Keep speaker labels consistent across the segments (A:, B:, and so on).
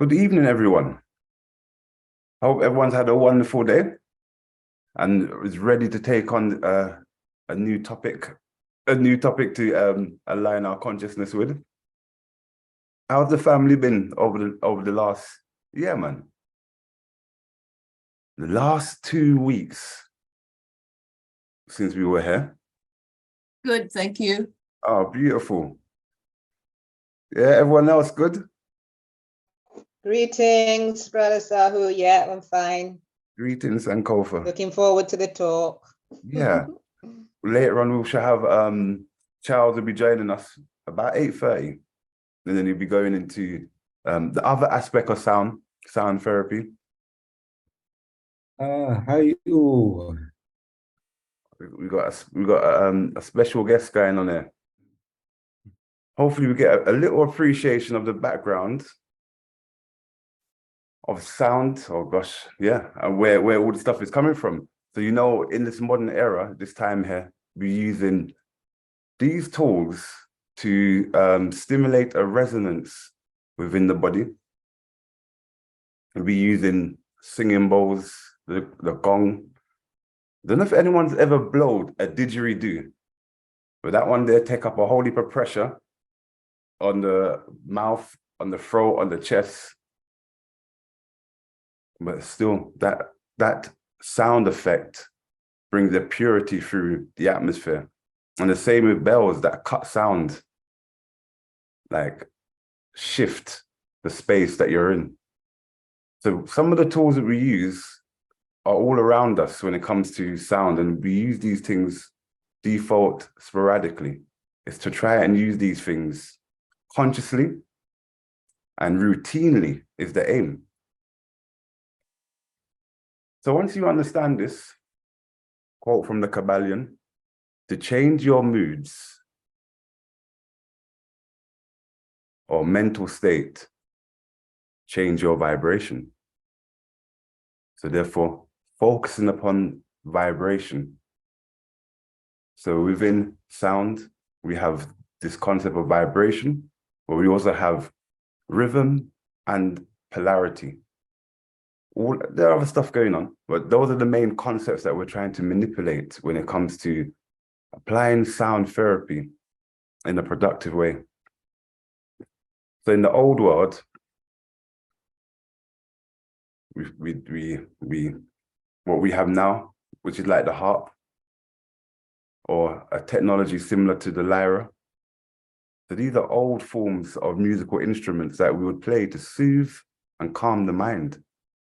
A: Good evening, everyone. Hope everyone's had a wonderful day and is ready to take on a new topic, to align our consciousness with. How's the family been over the last year, man? The last 2 weeks since we were here.
B: Good, thank you.
A: Oh, beautiful. Yeah, everyone else good?
C: Greetings, Brother Sahu. Yeah, I'm fine.
A: Greetings, Ankhrah.
C: Looking forward to the talk.
A: Yeah. Later on, we shall have Charles will be joining us about 8:30. And then he'll be going into the other aspect of sound therapy.
D: How you?
A: We got a special guest going on there. Hopefully, we get a little appreciation of the background of sound. Oh gosh, yeah, and where all the stuff is coming from. So in this modern era, this time here, we're using these tools to stimulate a resonance within the body. We'll be using singing bowls, the gong. I don't know if anyone's ever blowed a didgeridoo, but that one there take up a whole heap of pressure on the mouth, on the throat, on the chest. But still, that sound effect brings the purity through the atmosphere. And the same with bells, that cut sound, like shift the space that you're in. So some of the tools that we use are all around us when it comes to sound, and we use these things default sporadically. It's to try and use these things consciously and routinely is the aim. So once you understand this, quote from the Kabbalion, to change your moods or mental state, change your vibration. So therefore, focusing upon vibration. So within sound, we have this concept of vibration, but we also have rhythm and polarity. There are other stuff going on, but those are the main concepts that we're trying to manipulate when it comes to applying sound therapy in a productive way. So in the old world, what we have now, which is like the harp, or a technology similar to the lyra. So these are old forms of musical instruments that we would play to soothe and calm the mind,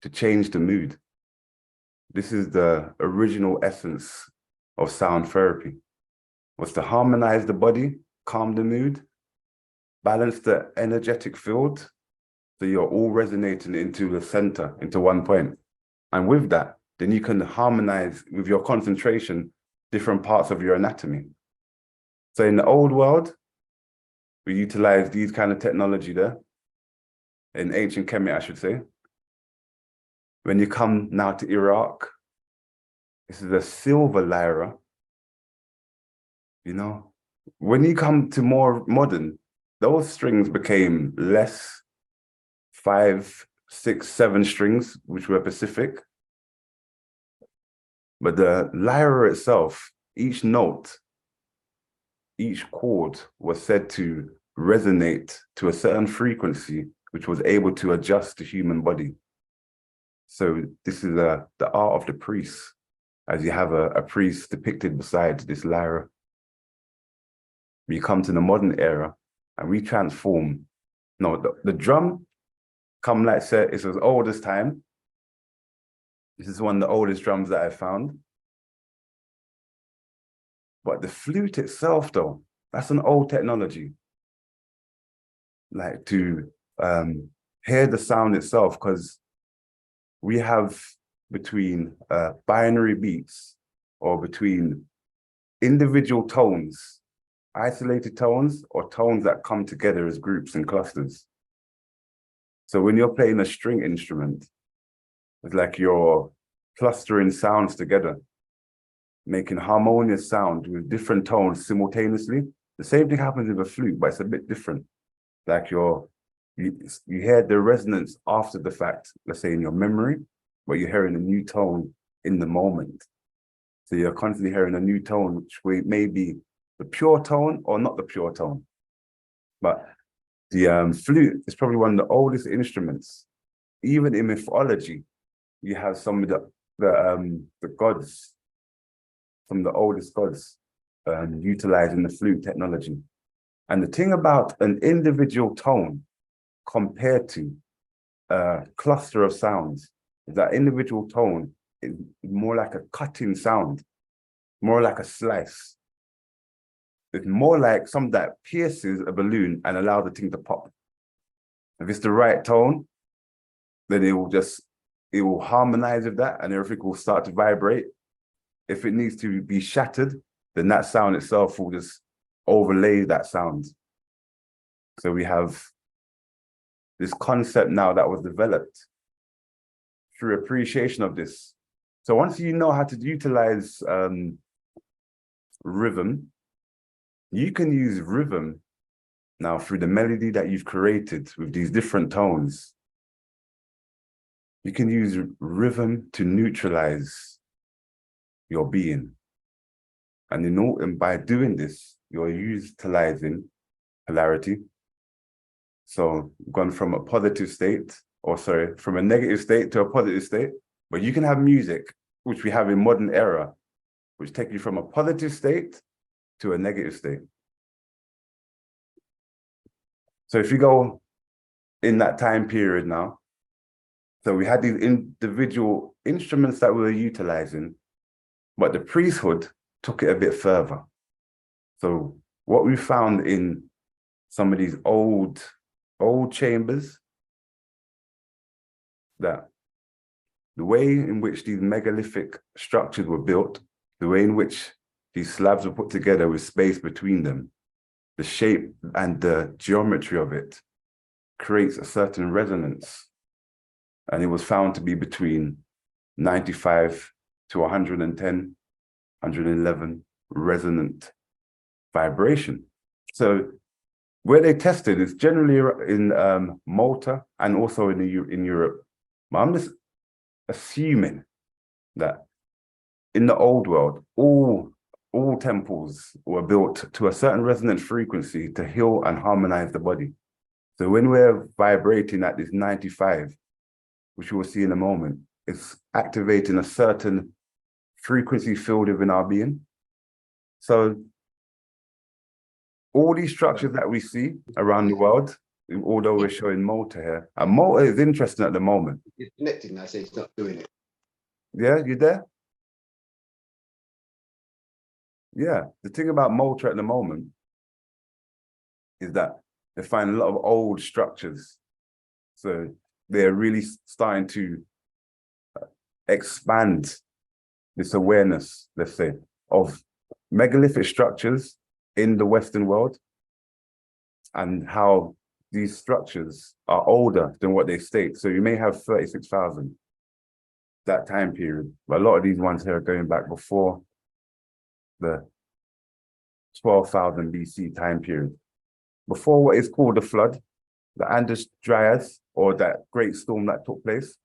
A: to change the mood. This is the original essence of sound therapy, was to harmonize the body, calm the mood, balance the energetic field, so you're all resonating into the center, into one point. And with that, then you can harmonize with your concentration different parts of your anatomy. So in the old world, we utilize these kind of technology there, in ancient Kemet, I should say. When you come now to Iraq, this is a silver lyra. When you come to more modern, those strings became less 5, 6, 7 strings, which were Pacific. But the lyra itself, each note, each chord was said to resonate to a certain frequency, which was able to adjust the human body. So this is the art of the priest, as you have a priest depicted beside this lyra. We come to the modern era and we transform. No, the drum, come like say, it's as old as time. This is one of the oldest drums that I found. But the flute itself, though, that's an old technology. Like to hear the sound itself, because we have between binary beats or between individual tones, isolated tones, or tones that come together as groups and clusters. So when you're playing a string instrument, it's like you're clustering sounds together, making harmonious sound with different tones simultaneously. The same thing happens with a flute, but it's a bit different. Like you're you hear the resonance after the fact, let's say in your memory, but you're hearing a new tone in the moment. So you're constantly hearing a new tone, which may be the pure tone or not the pure tone. But the flute is probably one of the oldest instruments. Even in mythology, you have some of the gods, some of the oldest gods, utilizing the flute technology. And the thing about an individual tone compared to a cluster of sounds is that individual tone is more like a cutting sound, more like a slice. It's more like something that pierces a balloon and allows the thing to pop. If it's the right tone, then it will harmonize with that and everything will start to vibrate. If it needs to be shattered, then that sound itself will just overlay that sound. So we have this concept now that was developed through appreciation of this. So once you know how to utilize rhythm, you can use rhythm now through the melody that you've created with these different tones. You can use rhythm to neutralize your being. And by doing this, you're utilizing polarity. So gone from a positive state, from a negative state to a positive state. But you can have music, which we have in modern era, which take you from a positive state to a negative state. So if you go in that time period now, so we had these individual instruments that we were utilizing, but the priesthood took it a bit further. So what we found in some of these old chambers, that the way in which these megalithic structures were built, the way in which these slabs were put together with space between them, the shape and the geometry of it creates a certain resonance. And it was found to be between 95 to 110, 111 resonant vibration. So where they tested is generally in Malta and also in Europe. But I'm just assuming that in the old world, all temples were built to a certain resonant frequency to heal and harmonize the body. So when we're vibrating at this 95, which we'll see in a moment, it's activating a certain frequency field within our being. So all these structures that we see around the world, although we're showing Malta here, and Malta is interesting at the moment.
D: It's connected now, so it's not doing it.
A: Yeah, you there? Yeah, the thing about Malta at the moment is that they find a lot of old structures. So they're really starting to expand this awareness, let's say, of megalithic structures in the Western world and how these structures are older than what they state. So you may have 36,000, that time period, but a lot of these ones here are going back before the 12,000 BC time period, before what is called the flood, the Andes Dryas, or that great storm that took place.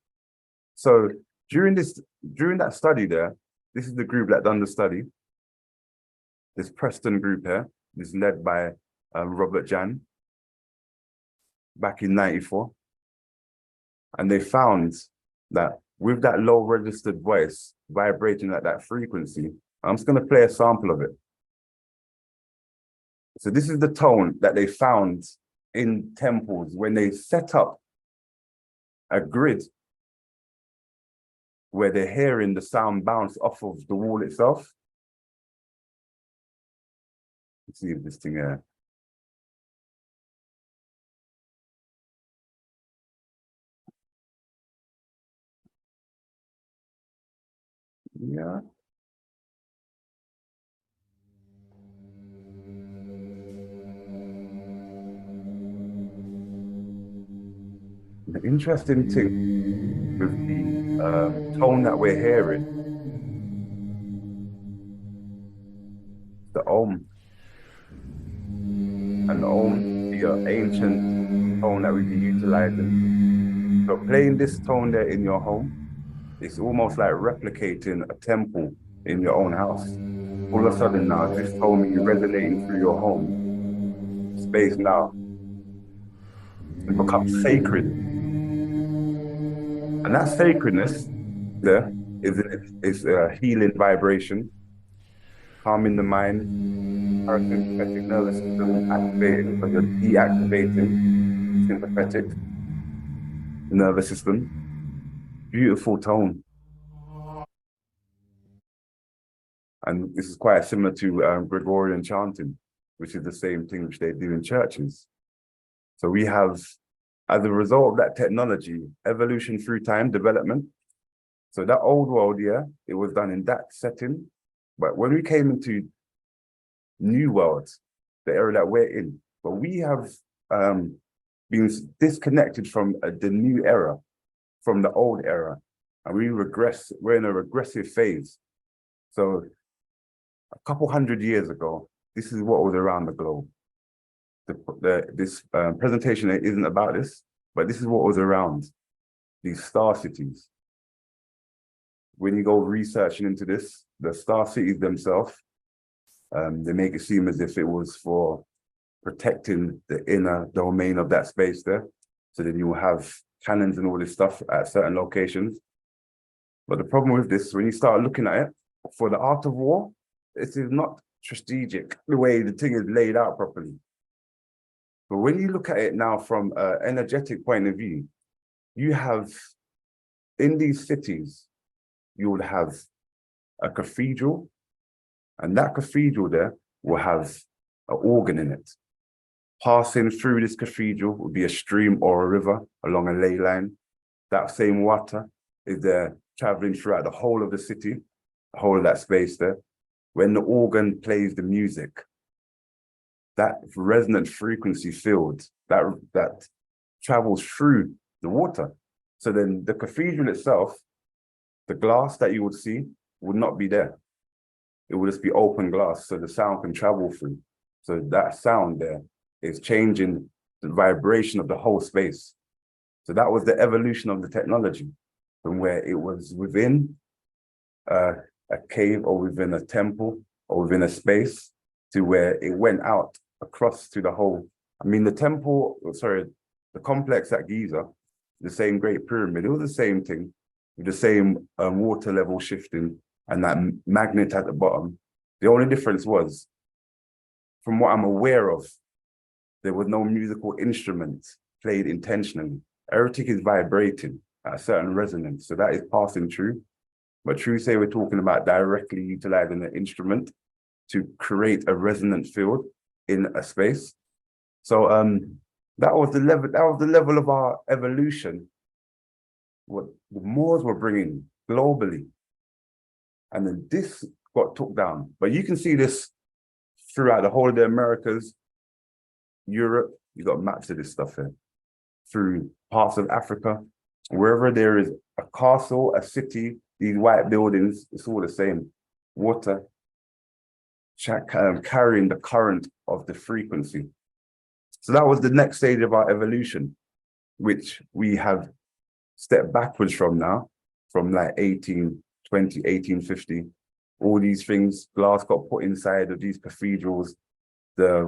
A: So during that study there, this is the group that done the study. This Preston group here is led by Robert Jan back in '94. And they found that with that low registered voice vibrating at that frequency, I'm just going to play a sample of it. So this is the tone that they found in temples when they set up a grid where they're hearing the sound bounce off of the wall itself. Let's see if this thing here. Yeah. The interesting thing with the tone that we're hearing, the Om, and the Om, the ancient tone that we've been utilizing. So playing this tone there in your home, it's almost like replicating a temple in your own house. All of a sudden now, this tone is resonating through your home space now. It becomes sacred. And that sacredness there is a healing vibration, calming the mind, parasympathetic nervous system activating, because you're deactivating sympathetic nervous system. Beautiful tone. And this is quite similar to Gregorian chanting, which is the same thing which they do in churches. So we have, as a result of that technology, evolution through time, development. So that old world, yeah, it was done in that setting. But when we came into new world, the era that we're in, but we have been disconnected from the new era, from the old era, and we're in a regressive phase. So a couple hundred years ago, this is what was around the globe. This presentation isn't about this, but this is what was around, these star cities. When you go researching into this, the star cities themselves, they make it seem as if it was for protecting the inner domain of that space there. So then you will have cannons and all this stuff at certain locations. But the problem with this, when you start looking at it, for the art of war, this is not strategic, the way the thing is laid out properly. But when you look at it now from an energetic point of view, you have, in these cities, you would have a cathedral, and that cathedral there will have an organ in it. Passing through this cathedral would be a stream or a river along a ley line. That same water is there traveling throughout the whole of the city, the whole of that space there. When the organ plays the music, that resonant frequency field that travels through the water. So then the cathedral itself, the glass that you would see would not be there. It would just be open glass, so the sound can travel through. So that sound there is changing the vibration of the whole space. So that was the evolution of the technology, from where it was within a cave or within a temple or within a space, to where it went out across to the whole. I mean, the complex at Giza, the same Great Pyramid, it was the same thing, with the same water level shifting and that magnet at the bottom. The only difference was, from what I'm aware of, there was no musical instrument played intentionally. Everything is vibrating at a certain resonance, so that is passing through. But true say we're talking about directly utilizing an instrument to create a resonant field in a space. So that was the level of our evolution, what the Moors were bringing globally. And then this got took down. But you can see this throughout the whole of the Americas, Europe. You got maps of this stuff here. Through parts of Africa, wherever there is a castle, a city, these white buildings, it's all the same. Water carrying the current of the frequency. So that was the next stage of our evolution, which we have stepped backwards from now, from like 1820, 1850. All these things, glass got put inside of these cathedrals. The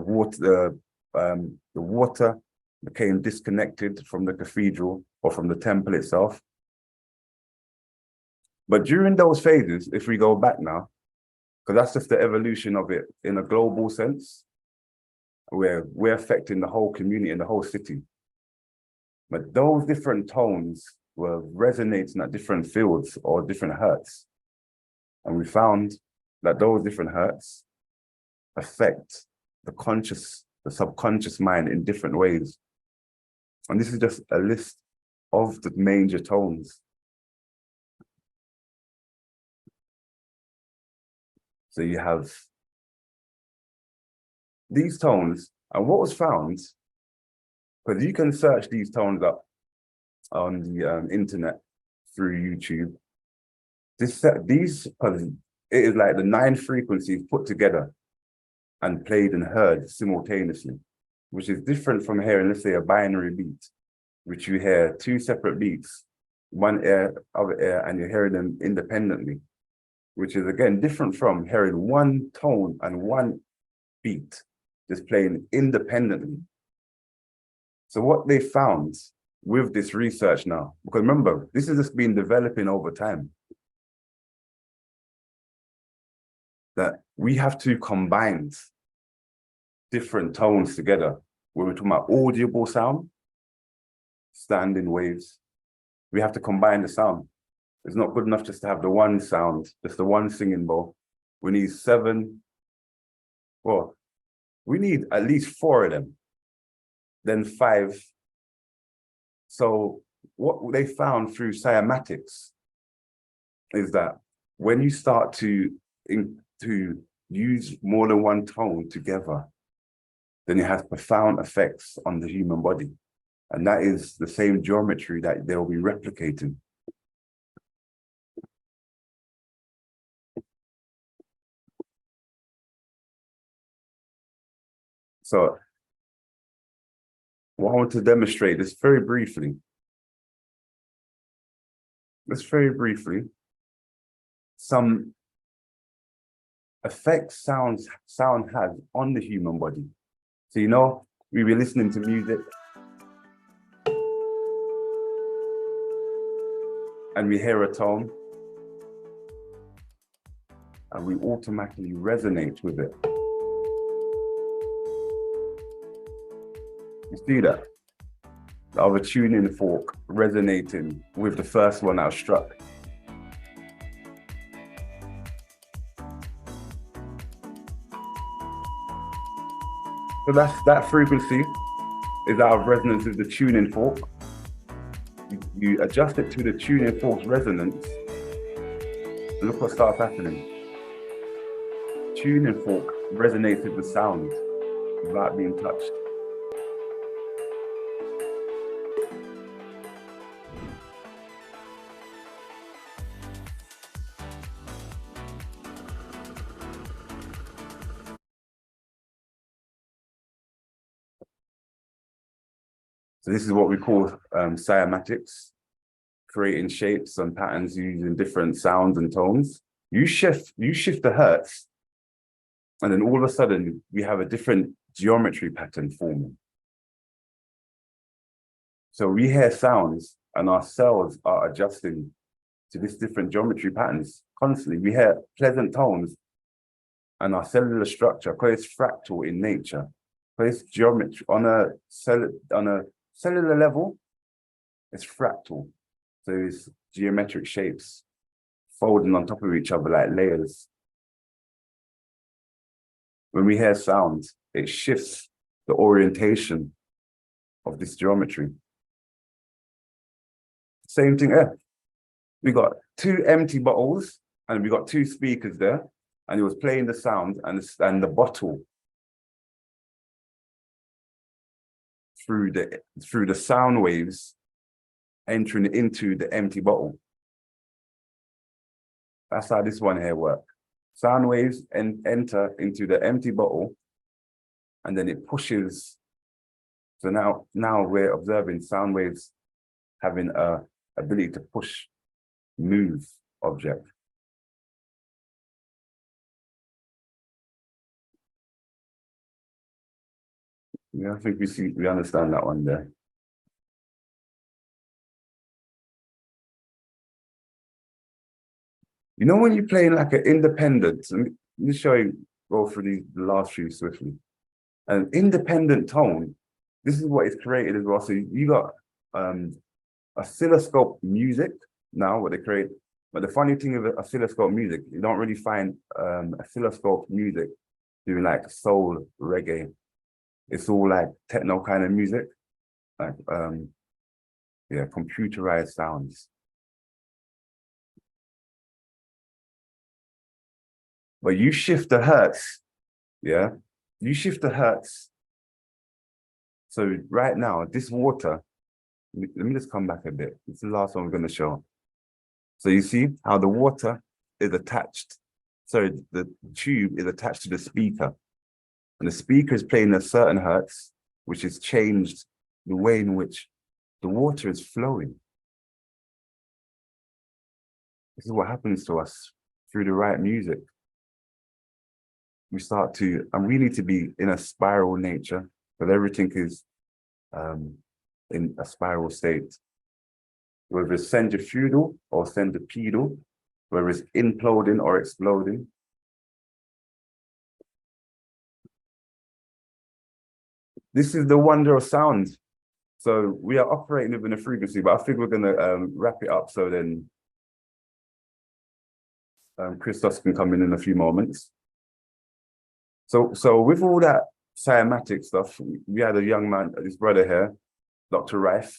A: water became disconnected from the cathedral or from the temple itself. But during those phases, if we go back now, because that's just the evolution of it in a global sense, where we're affecting the whole community and the whole city. But those different tones were resonating at different fields or different hertz. And we found that those different hertz affect the subconscious mind in different ways. And this is just a list of the major tones. So you have these tones, and what was found, because you can search these tones up on the internet through YouTube. Because it is like the 9 frequencies put together and played and heard simultaneously, which is different from hearing, let's say, a binary beat. which you hear two separate beats, one ear, other ear, and you're hearing them independently, which is again different from hearing one tone and one beat just playing independently. So what they found with this research now, because remember, this has just been developing over time, that we have to combine different tones together. When we're talking about audible sound, standing waves, we have to combine the sound. It's not good enough just to have the one sound, just the one singing bowl. We need 7, well, we need at least 4 of them, then 5. So what they found through cymatics is that when you start to use more than one tone together, then it has profound effects on the human body. And that is the same geometry that they'll be replicating. So what I want to demonstrate is very briefly, some effects sound has on the human body. So, you know, we be listening to music and we hear a tone and we automatically resonate with it. You see that? The other tuning fork resonating with the first one that was struck. So that frequency is out of resonance with the tuning fork. You adjust it to the tuning fork's resonance. Look what starts happening. Tuning fork resonates with the sound without being touched. So this is what we call cymatics, creating shapes and patterns using different sounds and tones. You shift the hertz, and then all of a sudden we have a different geometry pattern forming. So we hear sounds and our cells are adjusting to this different geometry patterns constantly. We hear pleasant tones and our cellular structure, because it's fractal in nature, because it's geometry on a cellular level, it's fractal. So it's geometric shapes folding on top of each other like layers. When we hear sounds, it shifts the orientation of this geometry. Same thing here. We got 2 empty bottles and we got 2 speakers there, and it was playing the sound and the bottle through the sound waves entering into the empty bottle. That's how this one here works. Sound waves enter into the empty bottle, and then it pushes. So now we're observing sound waves having a ability to move object. Yeah, I think we understand that one there. You know, when you're playing like an independent, let me show you, go through the last few swiftly. An independent tone, this is what is created as well. So you got oscilloscope music now, what they create. But the funny thing with oscilloscope music, you don't really find oscilloscope music doing like soul reggae. It's all like techno kind of music, like yeah, computerized sounds. But you shift the hertz, yeah? You shift the hertz. So right now, this water, let me just come back a bit. This is the last one I'm going to show. So you see how the water is attached. So the tube is attached to the speaker. And the speaker is playing a certain hertz, which has changed the way in which the water is flowing. This is what happens to us through the right music. We start to, and we need to be in a spiral nature, but everything is in a spiral state. Whether it's centrifugal or centipedal, whether it's imploding or exploding. This is the wonder of sound. So we are operating within a frequency, but I think we're gonna wrap it up so then Christos can come in a few moments. So with all that cymatic stuff, we had a young man, his brother here, Dr. Rife,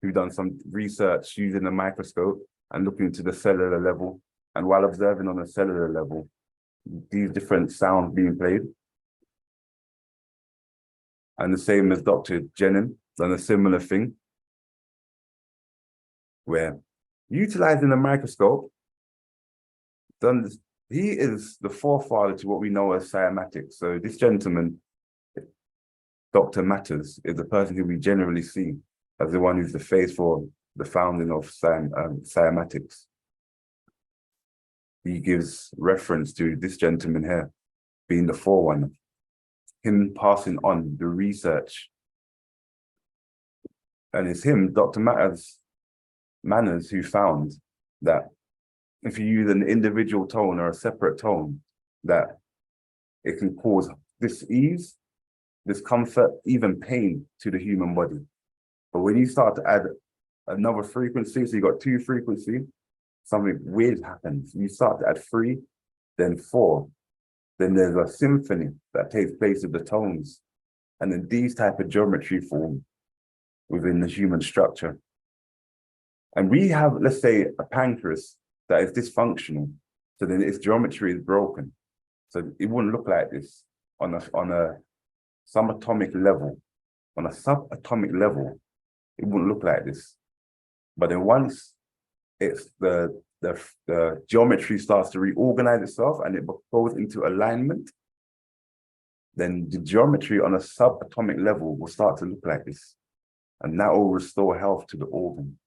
A: who done some research using a microscope and looking into the cellular level. And while observing on a cellular level, these different sounds being played. And the same as Dr. Jenin done a similar thing, where utilizing a microscope, he is the forefather to what we know as cymatics. So this gentleman, Dr. Matters, is the person who we generally see as the one who's the face for the founding of cymatics. He gives reference to this gentleman here being the forerunner, him passing on the research. And it's him, Dr. Manners, who found that if you use an individual tone or a separate tone, that it can cause dis-ease, discomfort, even pain to the human body. But when you start to add another frequency, so you got 2 frequencies, something weird happens. You start to add 3, then 4. Then there's a symphony that takes place with the tones. And then these type of geometry form within the human structure. And we have, let's say, a pancreas that is dysfunctional. So then its geometry is broken. So it wouldn't look like this on a subatomic level. On a subatomic level, it wouldn't look like this. But then once it's the geometry starts to reorganize itself and it goes into alignment, then the geometry on a subatomic level will start to look like this. And that will restore health to the organ.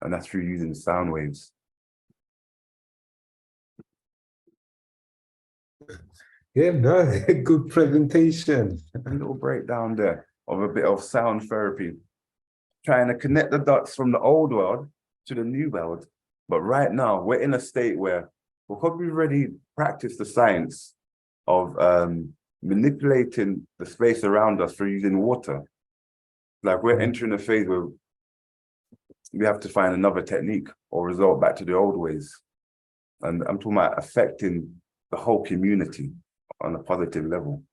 A: And that's through using sound waves.
E: Yeah, no, good presentation.
A: A little breakdown there of a bit of sound therapy, trying to connect the dots from the old world to the new world. But right now, we're in a state where, because we've already practiced the science of manipulating the space around us through using water, like we're entering a phase where we have to find another technique or resort back to the old ways. And I'm talking about affecting the whole community on a positive level,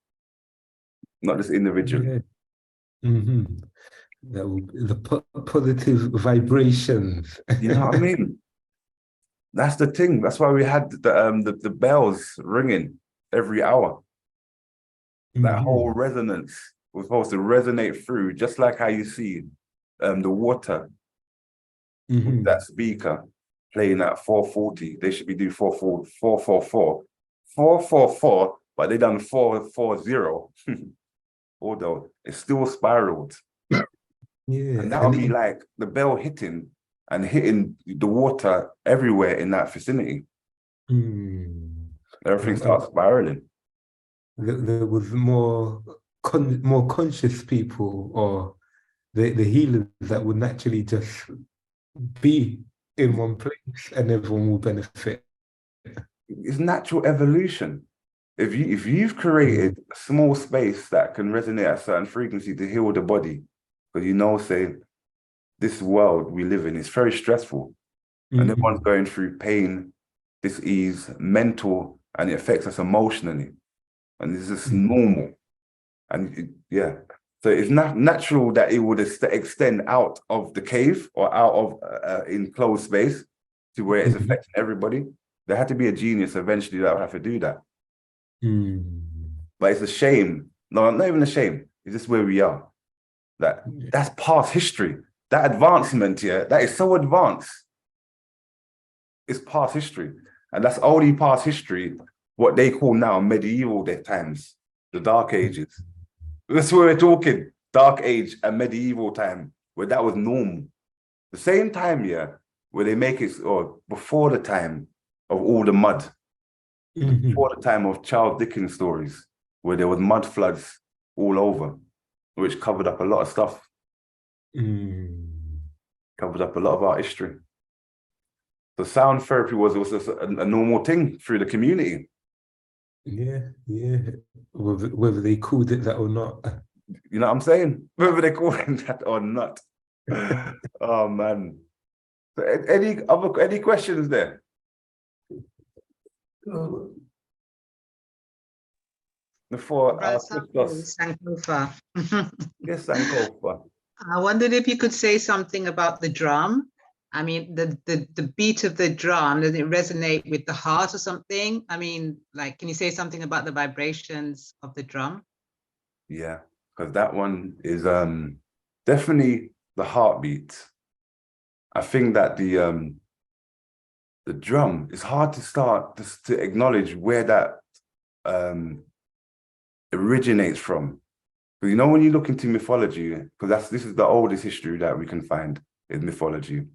A: not just individually.
E: Yeah. Mm-hmm. That will be the positive vibrations.
A: You know what I mean? That's the thing. That's why we had the bells ringing every hour. That whole resonance was supposed to resonate through, just like how you see the water with that speaker playing at 440. They should be doing 444, 444, but they done 440. Although it's still spiraled.
E: Yeah,
A: And that'll be like the bell hitting and hitting the water everywhere in that vicinity. Everything starts spiraling.
E: There was more conscious people, or the healers that would naturally just be in one place and everyone will benefit.
A: It's natural evolution. If you've created a small space that can resonate at a certain frequency to heal the body, because you know, say, this world we live in is very stressful. And everyone's going through pain, dis-ease, mental, and it affects us emotionally. And this is normal. And so it's not natural that it would extend out of the cave or out of enclosed space to where it's affecting everybody. There had to be a genius eventually that would have to do that. But it's a shame. No, not even a shame. It's just where we are. That's past history. That advancement here, that is so advanced. It's past history. And that's only past history, what they call now medieval times, the Dark Ages. That's where we're talking, Dark Age and medieval time. where that was normal. The same time, yeah, where they make it, or before the time of all the mud, before the time of Charles Dickens stories, where there was mud floods all over, which covered up a lot of stuff, covered up a lot of our history. So sound therapy was also a normal thing through the community.
E: Yeah, yeah. Whether they called it that or not.
A: You know what I'm saying? Whether they call it that or not. Oh man. So any questions there? Before
C: Brother
A: discuss.
C: Sankofa.
A: Yes, Ankhrah.
C: I wondered if you could say something about the drum. I mean, the beat of the drum, does it resonate with the heart or something? I mean, like, can you say something about the vibrations of the drum?
A: Yeah, because that one is definitely the heartbeat. I think that the drum is hard to start to acknowledge where that originates from. Because you know, when you look into mythology, because this is the oldest history that we can find is mythology,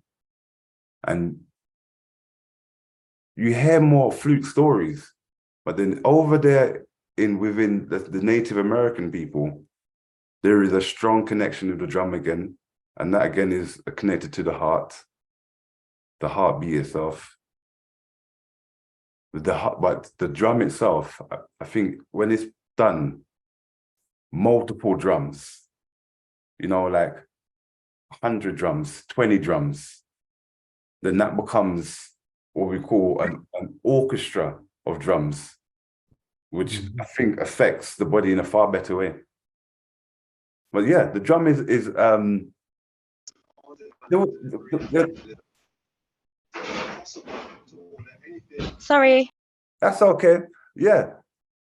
A: and you hear more flute stories, but then over there within the Native American people, there is a strong connection with the drum again, and that again is connected to the heartbeat itself. But the drum itself, I think when it's done, multiple drums, you know, like 100 drums, 20 drums, then that becomes what we call an orchestra of drums, which I think affects the body in a far better way. But yeah, the drum is
F: Sorry.
A: that's okay. Yeah.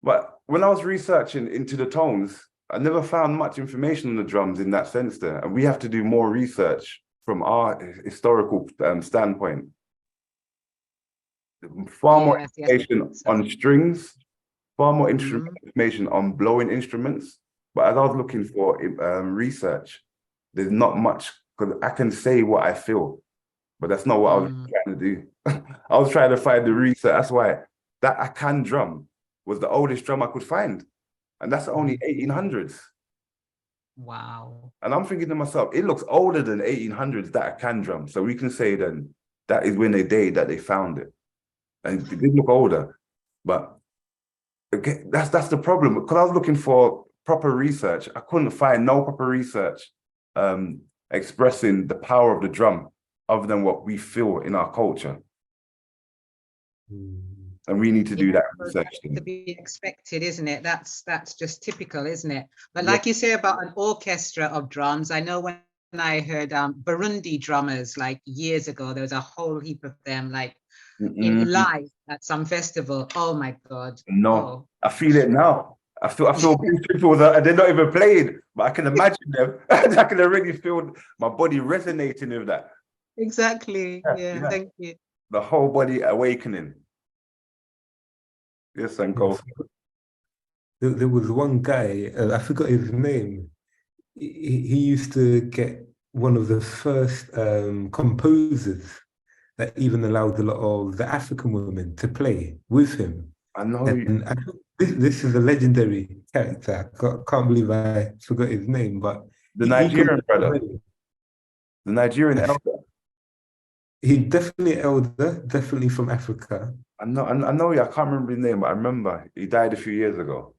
A: But when I was researching into the tones, I never found much information on the drums in that sense there. And we have to do more research from our historical standpoint. Far more
C: Yes,
A: information
C: yes.
A: on strings, far more information on blowing instruments. But as I was looking for research, there's not much, because I can say what I feel, but that's not what I was trying to do. I was trying to find the research. That's why that Akan drum was the oldest drum I could find. And that's only 1800s.
C: Wow.
A: And I'm thinking to myself, it looks older than 1800s, that Akan drum. So we can say then that is when they date that they found it. And it did look older. But again, that's the problem. Because I was looking for proper research, I couldn't find no proper research expressing the power of the drum other than what we feel in our culture. And we need to do that research.
C: To be expected, isn't it? That's just typical, isn't it? But like you say about an orchestra of drums, I know when I heard Burundi drummers like years ago, there was a whole heap of them like in live at some festival. Oh my God.
A: No,
C: oh.
A: I feel it now. I feel these people that they're not even playing, but I can imagine them. I can already feel my body resonating with that.
C: Exactly. Yeah. Thank you.
A: The whole body awakening. Yes, and go.
E: There was one guy, I forgot his name. He used to get one of the first composers that even allowed a lot of the African women to play with him.
A: I know.
E: And this is a legendary character. I can't believe I forgot his name, but
A: The Nigerian brother. The Nigerian elder.
E: He's definitely elder, definitely from Africa.
A: I know. I can't remember his name, but I remember he died a few years ago.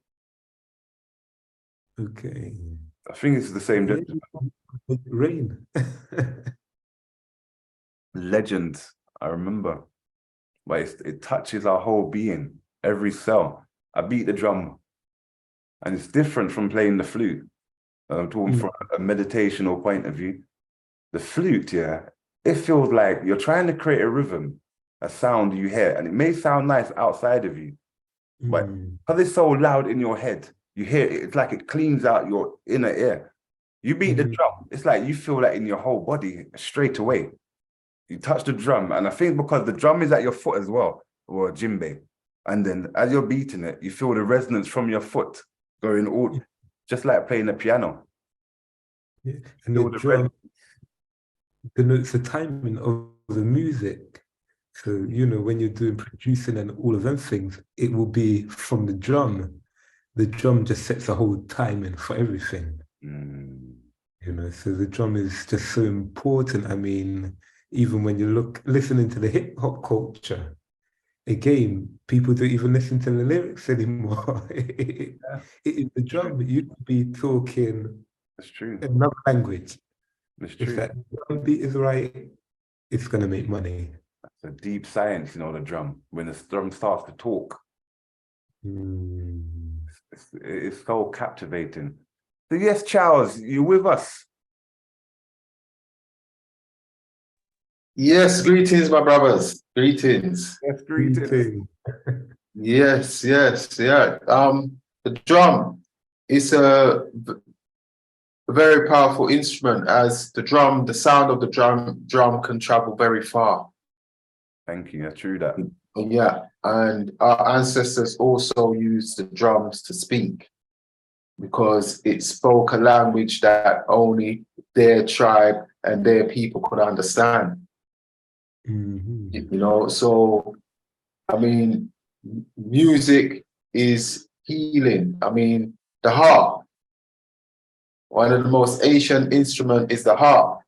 E: Okay.
A: I think it's the same gentleman.
E: Rain.
A: Legend. I remember, but it touches our whole being, every cell. I beat the drum, and it's different from playing the flute. I'm talking from a meditational point of view. The flute, yeah, it feels like you're trying to create a rhythm, a sound you hear, and it may sound nice outside of you, but because it's so loud in your head, you hear it, it's like it cleans out your inner ear. You beat the drum, it's like you feel that in your whole body straight away. You touch the drum, and I think because the drum is at your foot as well, or a djembe, and then as you're beating it, you feel the resonance from your foot going all, just like playing a piano.
E: Yeah. And the drum denotes the timing of the music. So, you know, when you're doing producing and all of them things, it will be from the drum. The drum just sets a whole timing for everything. You know, so the drum is just so important. I mean, even when you listening to the hip hop culture, again, people don't even listen to the lyrics anymore. It is the drum. You could be talking
A: That's true.
E: another language.
A: That's
E: If
A: true.
E: that drum beat is right, it's gonna make money.
A: That's a deep science, you know, the drum. When the drum starts to talk, it's so captivating. So yes, Charles, you with us?
D: Yes, greetings, my brothers. Greetings.
A: Yes, greetings.
D: Yes, yeah. The drum is a very powerful instrument, as the sound of the drum can travel very far.
A: Thank you. That's true that.
D: Yeah, and our ancestors also used the drums to speak, because it spoke a language that only their tribe and their people could understand. You know, so I mean, music is healing. I mean, the harp, one of the most ancient instruments is the harp.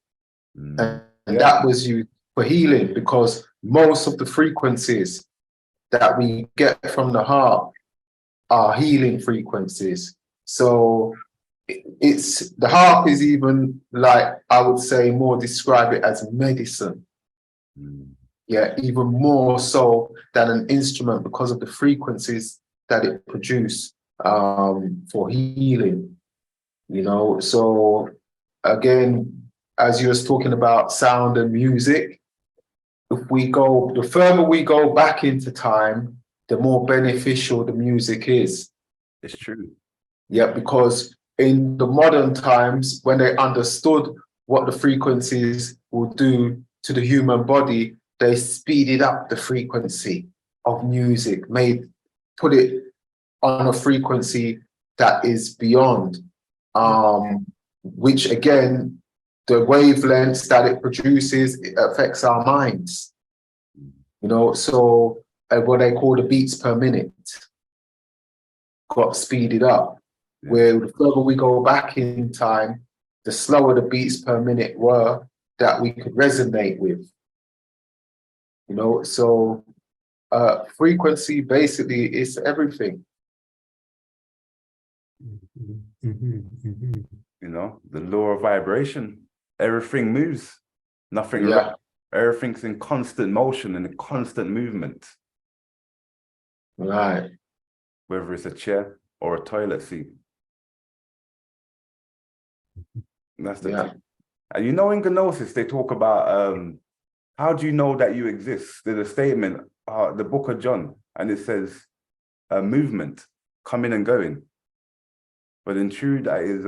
D: And that was used for healing, because most of the frequencies that we get from the harp are healing frequencies. So the harp is even, like, I would say, more describe it as medicine. Yeah, even more so than an instrument, because of the frequencies that it produces for healing. You know, so again, as you was talking about sound and music, the further we go back into time, the more beneficial the music is.
A: It's true.
D: Yeah, because in the modern times, when they understood what the frequencies will do to the human body, they speeded up the frequency of music, put it on a frequency that is beyond, which again, the wavelengths that it produces, it affects our minds. You know, so what they call the beats per minute got speeded up. Where the further we go back in time, the slower the beats per minute were that we could resonate with. You know, so frequency basically is everything.
A: You know, the law of vibration. Everything moves. Nothing.
D: Yeah.
A: Everything's in constant motion and in constant movement.
D: Right.
A: Whether it's a chair or a toilet seat. That's the thing. And you know, in Gnosis, they talk about how do you know that you exist? There's a statement, the book of John, and it says movement, coming and going. But in truth, that is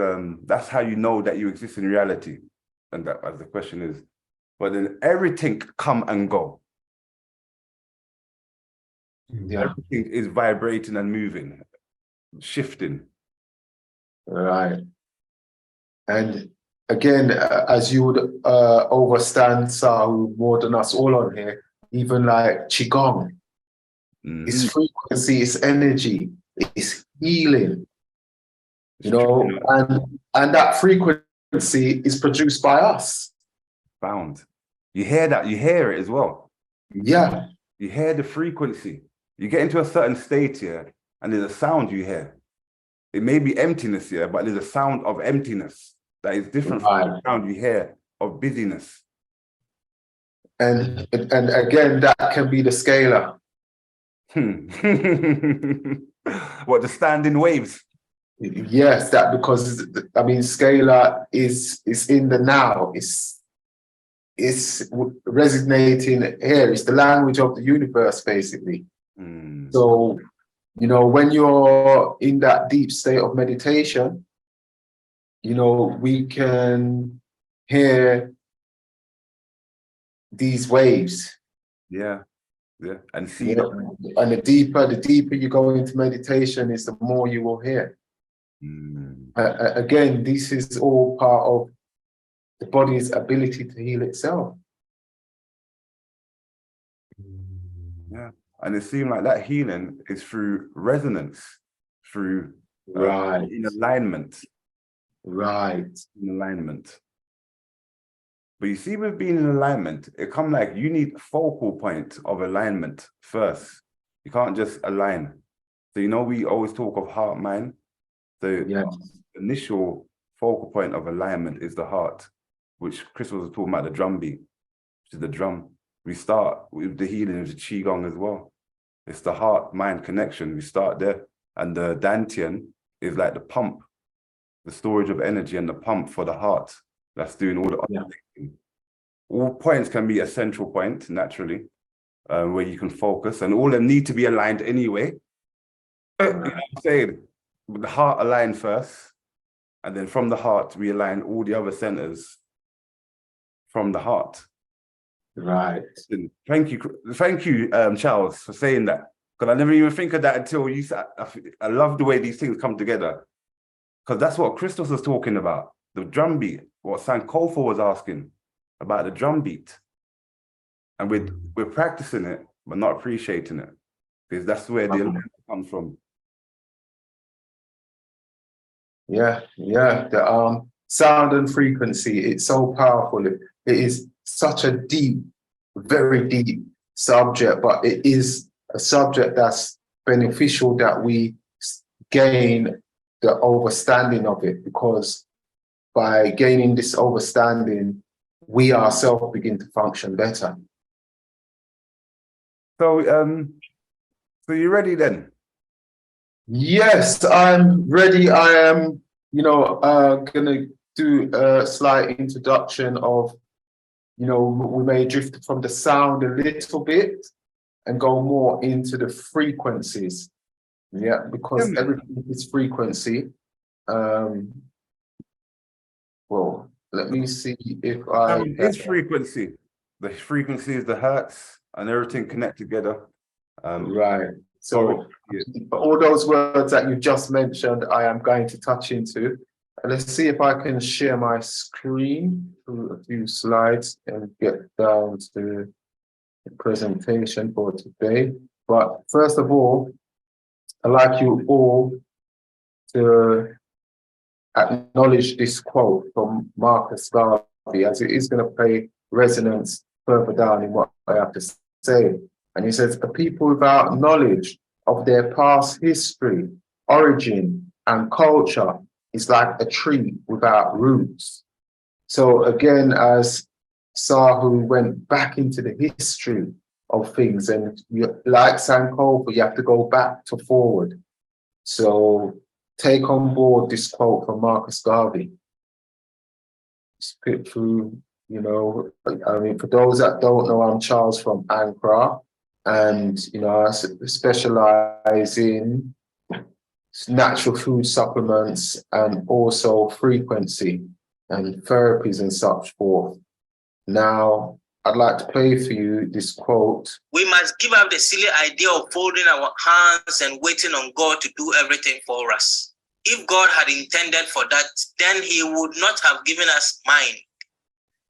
A: that's how you know that you exist in reality. And that, as the question is, but then everything come and go.
D: Yeah.
A: Everything is vibrating and moving, shifting.
D: Right. And again, as you would overstand, Sahu, more than us all on here, even like Qigong, its frequency, its energy, its healing, you know, and that frequency is produced by us.
A: Found. You hear that, you hear it as well.
D: Yeah.
A: You hear the frequency. You get into a certain state here, and there's a sound you hear. It may be emptiness here, but there's a sound of emptiness that is different from the sound you hear of busyness.
D: And again, that can be the scalar.
A: What, the standing waves?
D: Yes, that, because I mean, scalar is in the now. It's resonating here. It's the language of the universe, basically. So, you know, when you're in that deep state of meditation, you know, we can hear these waves.
A: Yeah, yeah, and see them.
D: And the deeper you go into meditation, is the more you will hear. Again, this is all part of the body's ability to heal itself.
A: Yeah. And it seemed like that healing is through resonance, through
D: Right.
A: in alignment.
D: Right.
A: In alignment. But you see, with being in alignment, it come like you need a focal point of alignment first. You can't just align. So, you know, we always talk of heart, mind. The
D: Yes.
A: initial focal point of alignment is the heart, which Chris was talking about, the drum beat, which is the drum. We start with the healing of the Qigong as well. It's the heart-mind connection. We start there. And the Dantian is like the pump, the storage of energy and the pump for the heart. That's doing all the other things. All points can be a central point, naturally, where you can focus. And all of them need to be aligned anyway. You know what I'm saying? The heart aligned first. And then from the heart, we align all the other centers from the heart.
D: Right.
A: Thank you, Charles, for saying that. Because I never even think of that until you said. I love the way these things come together. Because that's what Christos was talking about, the drum beat. What Sankofa was asking about the drum beat. And we're practicing it, but not appreciating it. Because that's where the alignment comes from.
D: Yeah, the sound and frequency, it's so powerful. It is such a deep, very deep subject, but it is a subject that's beneficial that we gain the understanding of it, because by gaining this understanding, we ourselves begin to function better.
A: So, so you ready then?
D: Yes, I'm ready. I am, gonna do a slight introduction of, we may drift from the sound a little bit and go more into the frequencies. Yeah, because everything is frequency. Well, let me see if
A: It's frequency. The frequency is the hertz and everything connect together.
D: Right. So all those words that you just mentioned, I am going to touch into. And let's see if I can share my screen through a few slides and get down to the presentation for today. But first of all, I'd like you all to acknowledge this quote from Marcus Garvey, as it is going to play resonance further down in what I have to say. And he says, a people without knowledge of their past history, origin, and culture is like a tree without roots. So again, as Sahu went back into the history of things, and like Sankofa, you have to go back to forward. So take on board this quote from Marcus Garvey. Spit through, for those that don't know, I'm Charles from Ankhrah. And, I specialize in natural food supplements and also frequency and therapies and such forth. Now, I'd like to play for you this quote.
G: We must give up the silly idea of folding our hands and waiting on God to do everything for us. If God had intended for that, then he would not have given us mind.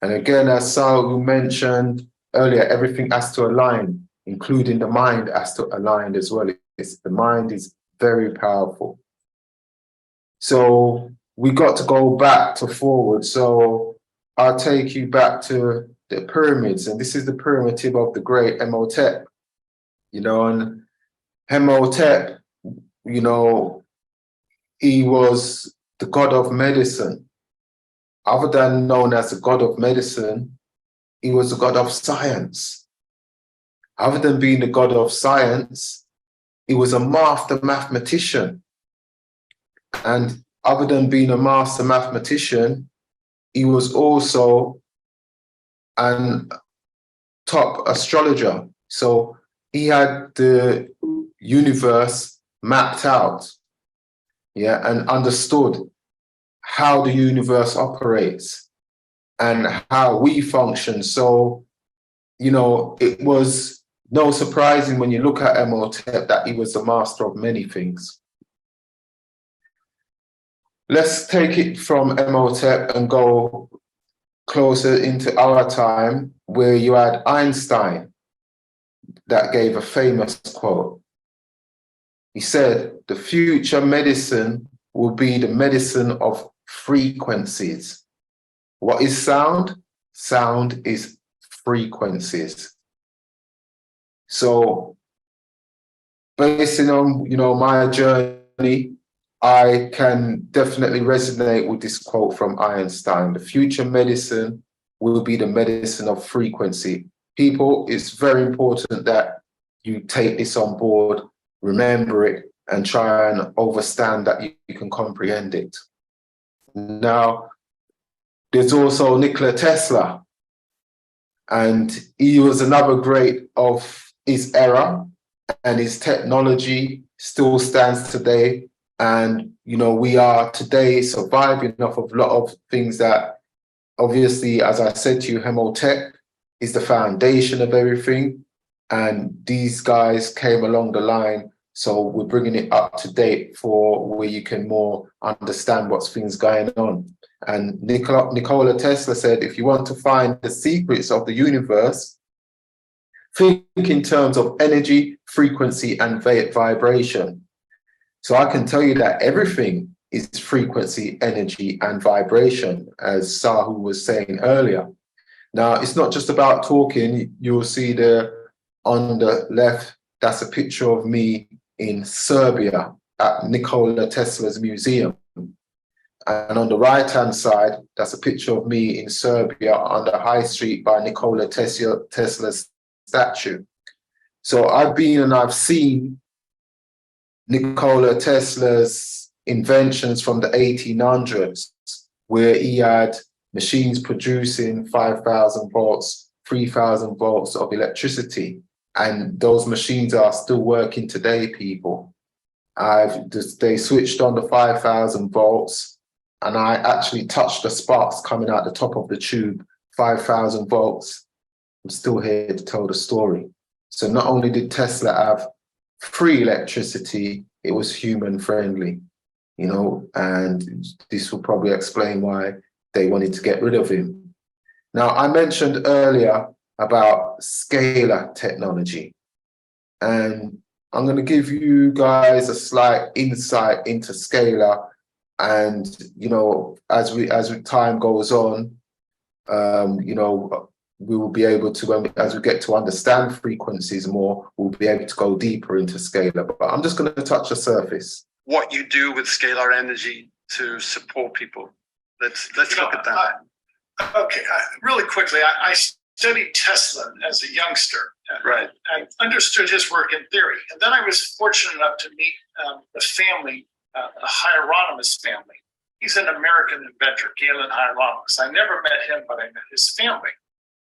D: And again, as Saul mentioned earlier, everything has to align, including the mind has to align as well. The mind is very powerful. So we got to go back to forward. So I'll take you back to the pyramids. And this is the pyramid of the great Imhotep. And Imhotep, he was the god of medicine. Other than known as the god of medicine, he was the god of science. Other than being the god of science, he was a master mathematician. And other than being a master mathematician, he was also a top astrologer. So he had the universe mapped out, and understood how the universe operates and how we function. So, it was no surprising when you look at Imhotep that he was the master of many things. Let's take it from Imhotep and go closer into our time, where you had Einstein that gave a famous quote. He said, "The future medicine will be the medicine of frequencies." What is sound? Sound is frequencies. So, based on, you know, my journey, I can definitely resonate with this quote from Einstein. The future medicine will be the medicine of frequency. People, it's very important that you take this on board, remember it, and try and understand that you can comprehend it. Now, there's also Nikola Tesla, and he was another great of his era, and his technology still stands today. And, you know, we are today surviving off of a lot of things that, obviously, as I said to you, Hemotech is the foundation of everything. And these guys came along the line. So we're bringing it up to date for where you can more understand what's things going on. And Nikola Tesla said, if you want to find the secrets of the universe, think in terms of energy, frequency, and vibration. So I can tell you that everything is frequency, energy, and vibration, as Sahu was saying earlier. Now, it's not just about talking. You'll see there on the left, that's a picture of me in Serbia at Nikola Tesla's museum. And on the right-hand side, that's a picture of me in Serbia on the high street by Nikola Tesla's statue. So I've been and I've seen Nikola Tesla's inventions from the 1800s, where he had machines producing 5,000 volts, 3,000 volts of electricity. And those machines are still working today, people. They switched on the 5,000 volts, and I actually touched the sparks coming out the top of the tube, 5,000 volts. I'm still here to tell the story. So not only did Tesla have free electricity, it was human friendly, you know, and this will probably explain why they wanted to get rid of him. Now, I mentioned earlier about scalar technology, and I'm going to give you guys a slight insight into scalar. And, you know, as time goes on, you know, we will be able to, as we get to understand frequencies more, we'll be able to go deeper into scalar. But I'm just going to touch the surface.
H: What you do with scalar energy to support people. Let's look at that.
I: Okay, really quickly, I studied Tesla as a youngster.
H: Right.
I: I understood his work in theory. And then I was fortunate enough to meet the family, a Hieronymus family. He's an American inventor, Galen Hieronymus. I never met him, but I met his family.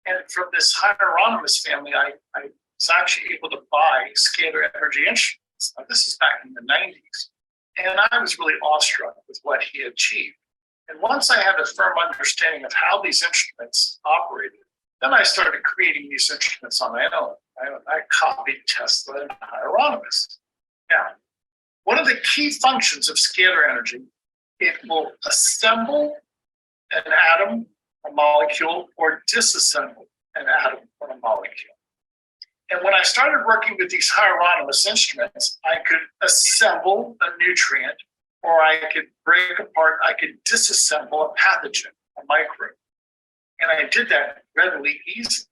I: And from this Hieronymus family, I was actually able to buy scalar energy instruments. Now, this is back in the 90s. And I was really awestruck with what he achieved. And once I had a firm understanding of how these instruments operated, then I started creating these instruments on my own. I copied Tesla and Hieronymus. Now, one of the key functions of scalar energy, it will assemble an atom, a molecule, or disassemble an atom or a molecule. And when I started working with these Hieronymus instruments, I could assemble a nutrient, or I could break apart, I could disassemble a pathogen, a microbe. And I did that readily, easily.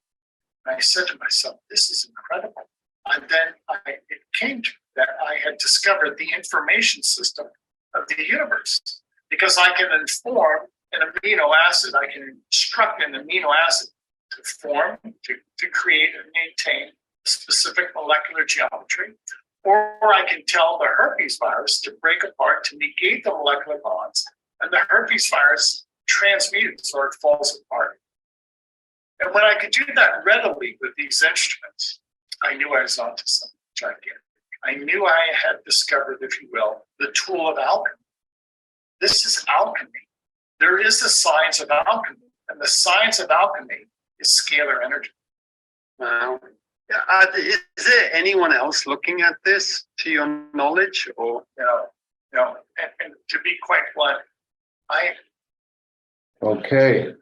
I: And I said to myself, this is incredible. And then it came to me that I had discovered the information system of the universe, because I can inform an amino acid, I can instruct an amino acid to form, to create and maintain a specific molecular geometry, or I can tell the herpes virus to break apart to negate the molecular bonds, and the herpes virus transmutes or it falls apart. And when I could do that readily with these instruments, I knew I was onto something gigantic. I knew I had discovered, if you will, the tool of alchemy. This is alchemy. There is a science of alchemy, and the science of alchemy is scalar energy.
H: Wow. Is there anyone else looking at this, to your knowledge, or
I: No. And to be quite blunt,
D: Okay.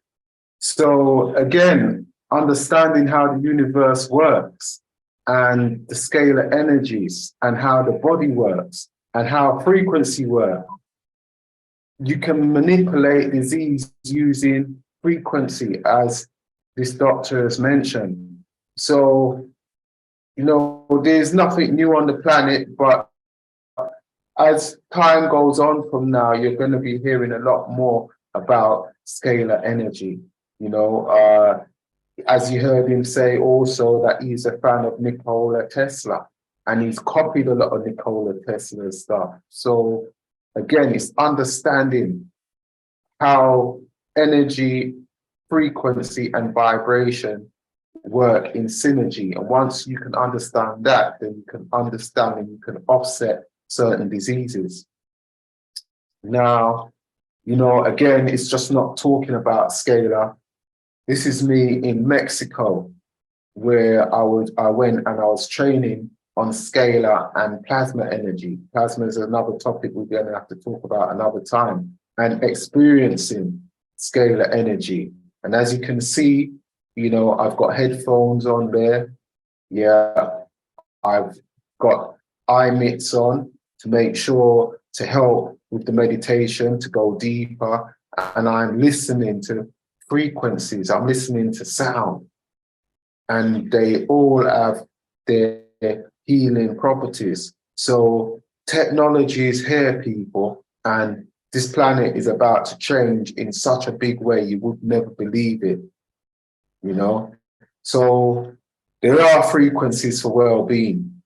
D: So again, understanding how the universe works and the scalar energies and how the body works and how frequency works. You can manipulate disease using frequency, as this doctor has mentioned. So, you know, there's nothing new on the planet, but as time goes on from now, you're going to be hearing a lot more about scalar energy. You know, as you heard him say also that he's a fan of Nikola Tesla, and he's copied a lot of Nikola Tesla's stuff. So again, it's understanding how energy, frequency, and vibration work in synergy. And once you can understand that, then you can understand and you can offset certain diseases. Now, you know, again, it's just not talking about scalar. This is me in Mexico, where I went and I was training on scalar and plasma energy. Plasma is another topic we're going to have to talk about another time, and experiencing scalar energy. And as you can see, you know, I've got headphones on there. Yeah, I've got eye mitts on to make sure to help with the meditation, to go deeper. And I'm listening to frequencies, I'm listening to sound. And they all have their healing properties. So technology is here, people, and this planet is about to change in such a big way you would never believe it, you know? So there are frequencies for well-being.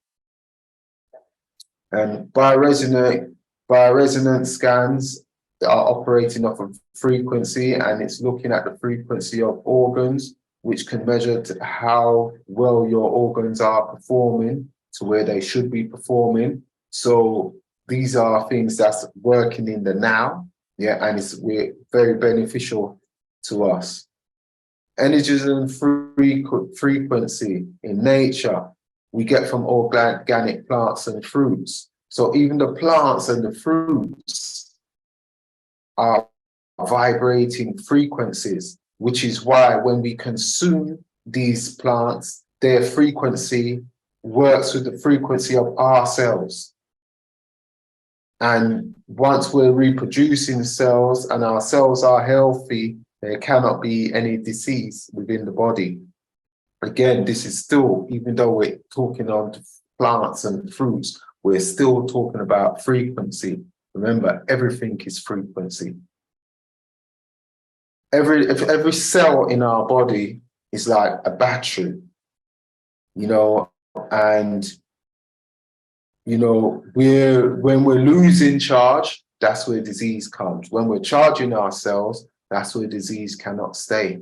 D: And bioresonance scans are operating off of frequency, and it's looking at the frequency of organs, which can measure how well your organs are performing to where they should be performing. So these are things that's working in the now, yeah, and it's very beneficial to us. Energies and frequency in nature, we get from organic plants and fruits. So even the plants and the fruits are vibrating frequencies, which is why when we consume these plants, their frequency works with the frequency of our cells. And once we're reproducing cells and our cells are healthy, there cannot be any disease within the body. Again, this is still, even though we're talking on plants and fruits, we're still talking about frequency. Remember, everything is frequency. Every cell in our body is like a battery, you know, and, you know, when we're losing charge, that's where disease comes. When we're charging our cells, that's where disease cannot stay.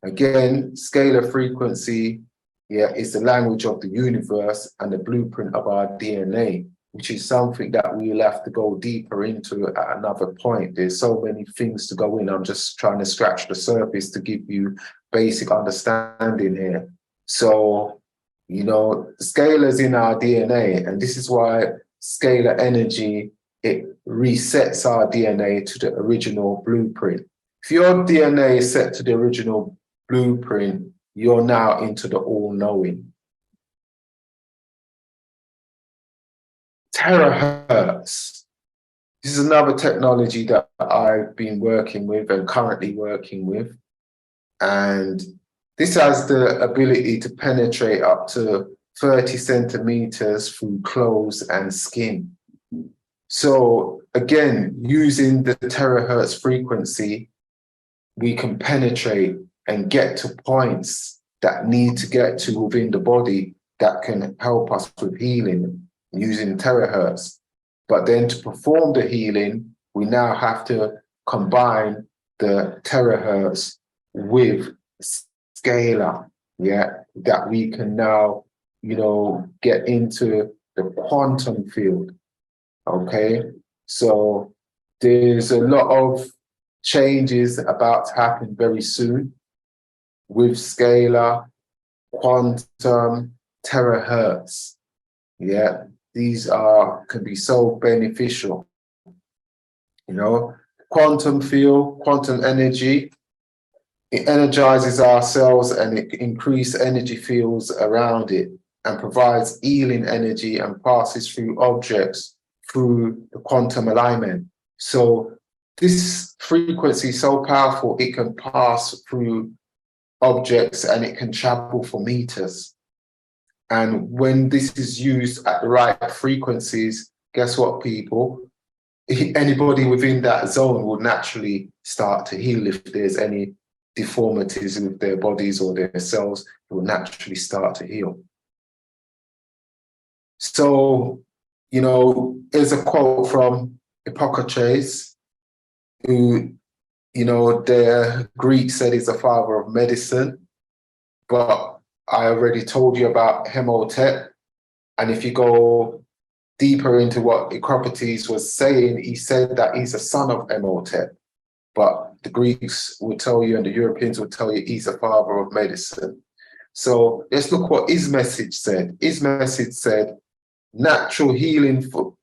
D: Again, scalar frequency, yeah, is the language of the universe and the blueprint of our DNA, which is something that we'll have to go deeper into at another point. There's so many things to go in. I'm just trying to scratch the surface to give you basic understanding here. So, you know, the scalar's in our DNA, and this is why scalar energy, it resets our DNA to the original blueprint. If your DNA is set to the original blueprint, you're now into the all-knowing. Terahertz. This is another technology that I've been working with and currently working with. And this has the ability to penetrate up to 30 centimeters through clothes and skin. So again, using the terahertz frequency, we can penetrate and get to points that need to get to within the body that can help us with healing using terahertz. But then to perform the healing, we now have to combine the terahertz with scalar, yeah, that we can now, you know, get into the quantum field, okay? So there's a lot of changes about to happen very soon with scalar, quantum, terahertz. Yeah, these can be so beneficial. You know, quantum field, quantum energy, It energizes our cells and it increases energy fields around it and provides healing energy and passes through objects through the quantum alignment. So this frequency is so powerful, it can pass through objects and it can travel for meters. And when this is used at the right frequencies, guess what, people? Anybody within that zone will naturally start to heal. If there's any deformities with their bodies or their cells, it will naturally start to heal. So, you know, there's a quote from Hippocrates, who, you know, the Greek said he's the father of medicine, but I already told you about Hemotep. And if you go deeper into what Hippocrates was saying, he said that he's a son of Hemotep. But the Greeks will tell you and the Europeans will tell you he's a father of medicine. So let's look what his message said. His message said, natural healing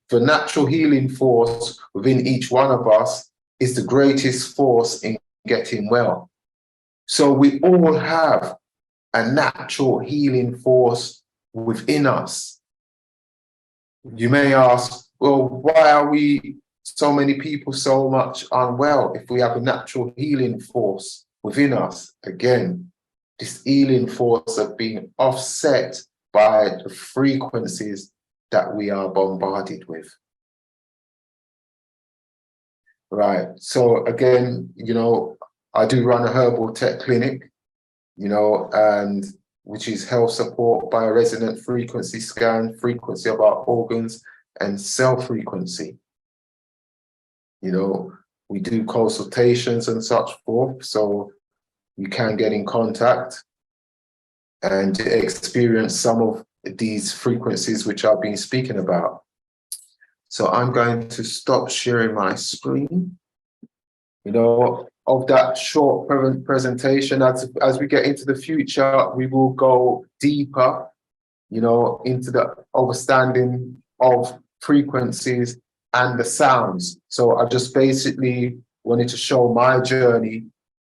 D: the natural healing force within each one of us is the greatest force in getting well. So we all have a natural healing force within us. You may ask, well, why are we so many people so much unwell if we have a natural healing force within us? Again, this healing force has been offset by the frequencies that we are bombarded with. Right, so again, you know, I do run a herbal tech clinic, you know, and which is health support, bioresonant frequency scan, frequency of our organs, and cell frequency. You know, we do consultations and such forth, so you can get in contact and experience some of these frequencies which I've been speaking about. So I'm going to stop sharing my screen. You know, of that short presentation, as we get into the future, we will go deeper, you know, into the understanding of frequencies and the sounds. So I just basically wanted to show my journey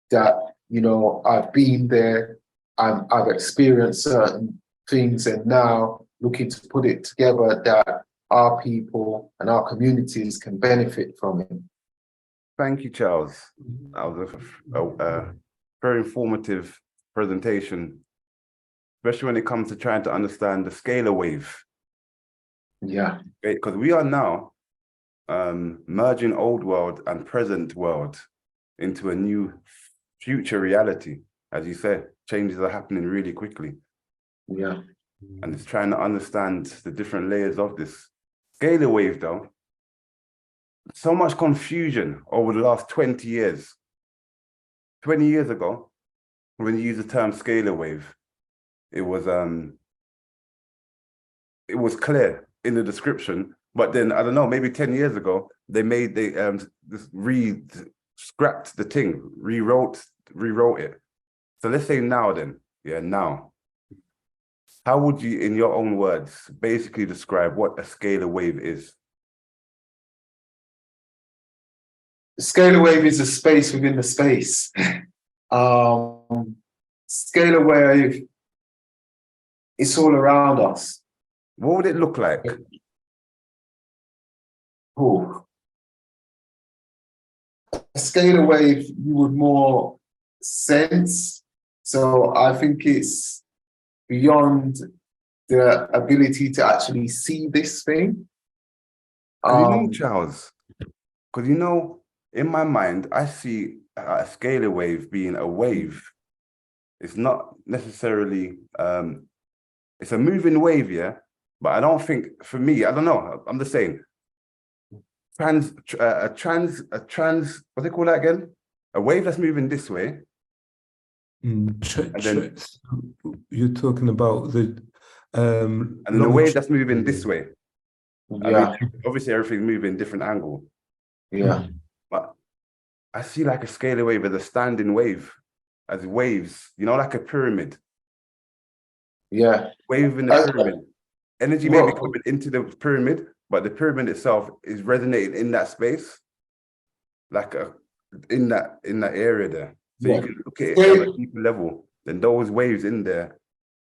D: that, you know, I've been there and I've experienced certain things, and now looking to put it together that our people and our communities can benefit from it.
A: Thank you, Charles. That was a very informative presentation, especially when it comes to trying to understand the scalar wave.
D: Yeah.
A: Because we are now merging old world and present world into a new future reality. As you said, changes are happening really quickly.
D: Yeah.
A: And it's trying to understand the different layers of this. Scalar wave, though, so much confusion over the last 20 years. 20 years ago, when you use the term scalar wave, it was clear in the description, but then I don't know, maybe 10 years ago, they scrapped the thing, rewrote it. So let's say now then, yeah, now. How would you, in your own words, basically describe what a scalar wave is?
D: The scalar wave is a space within the space. Scalar wave, it's all around us.
A: What would it look like?
D: Ooh. A scalar wave you would more sense. So I think it's beyond the ability to actually see this thing.
A: You know, Charles, because you know, in my mind, I see a scalar wave being a wave. It's not necessarily, it's a moving wave, yeah? But I don't think, for me, I don't know, I'm just saying, what's it called that again? A wave that's moving this way.
E: And then you're talking about the
A: and then the wave that's moving this way.
D: Yeah.
A: I mean, obviously everything's moving different angle.
D: Yeah.
A: But I see like a scalar wave as a standing wave, as waves, you know, like a pyramid.
D: Yeah.
A: Wave in the pyramid. Energy may be coming into the pyramid, but the pyramid itself is resonating in that space, like in that area there. So you can look at it at a deeper level. Then those waves in there,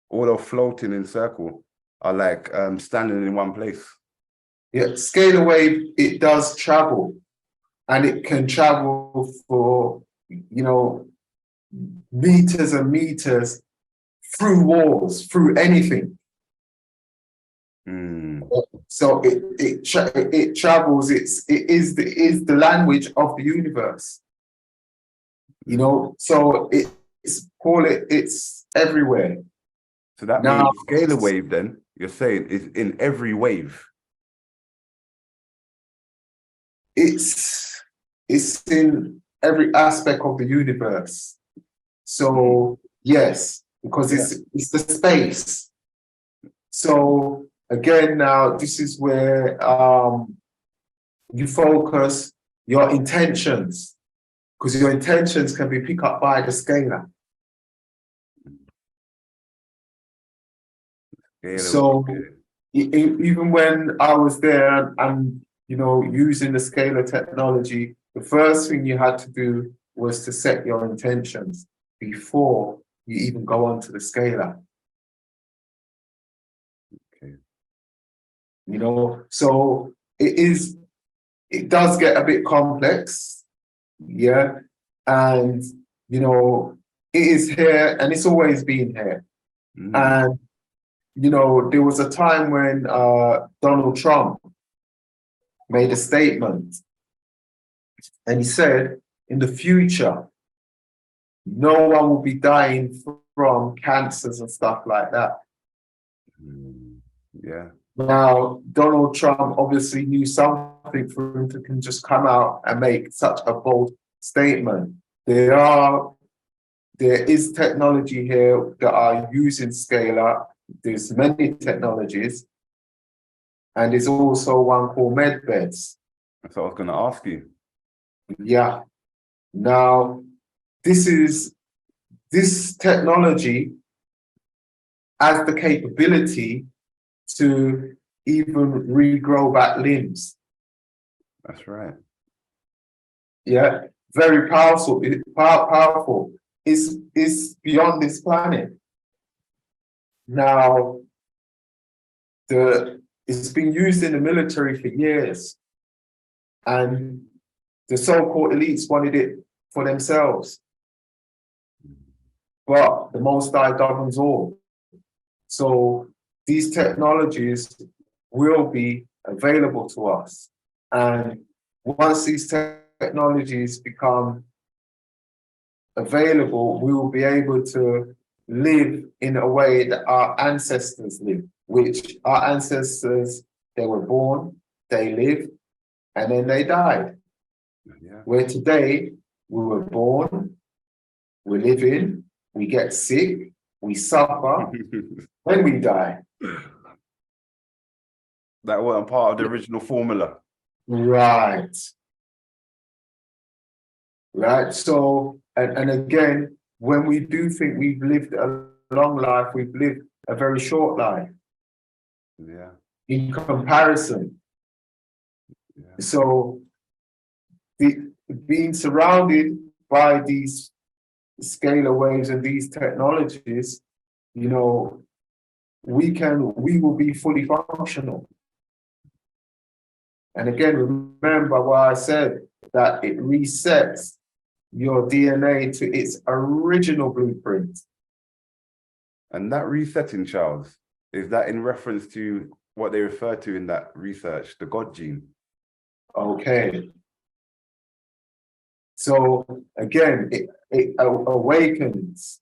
A: all are floating in circle, are like standing in one place.
D: Yeah, scalar wave, it does travel, and it can travel for, you know, meters and meters through walls, through anything. So it travels. It is the language of the universe. You know, so it's everywhere.
A: So that
D: Now,
A: means scalar wave, then you're saying, is in every wave.
D: It's in every aspect of the universe. So yes, because it's the space. So again, now this is where you focus your intentions, because your intentions can be picked up by the scalar. So even when I was there and you know, using the scalar technology, the first thing you had to do was to set your intentions before you even go on to the scalar.
A: Okay.
D: You know, so it does get a bit complex, yeah, and you know, it is here and it's always been here. And you know, there was a time when Donald Trump made a statement, and he said, in the future, no one will be dying from cancers and stuff like that.
A: Yeah.
D: Now, Donald Trump obviously knew something for him to can just come out and make such a bold statement. There is technology here that are using scalar. There's many technologies, and there's also one called medbeds.
A: That's what I was going to ask you.
D: Yeah. Now, this technology has the capability to even regrow back limbs.
A: That's right.
D: Yeah, very powerful. Powerful. It's beyond this planet. Now, it's been used in the military for years, and the so-called elites wanted it for themselves. But the Most High governs all. So these technologies will be available to us. And once these technologies become available, we will be able to live in a way that our ancestors lived, which our ancestors, they were born, they lived, and then they died.
A: Yeah.
D: Where today, we were born, we live in, we get sick, we suffer, when we die.
A: That wasn't part of the original formula.
D: Right. Right. So, and again, when we do think we've lived a long life, we've lived a very short life.
A: Yeah.
D: In comparison. Yeah. So, being surrounded by these scalar waves and these technologies, you know, we will be fully functional. And again, remember what I said, that it resets your DNA to its original blueprint.
A: And that resetting, Charles, is that in reference to what they refer to in that research, the God gene?
D: Okay. So again, it awakens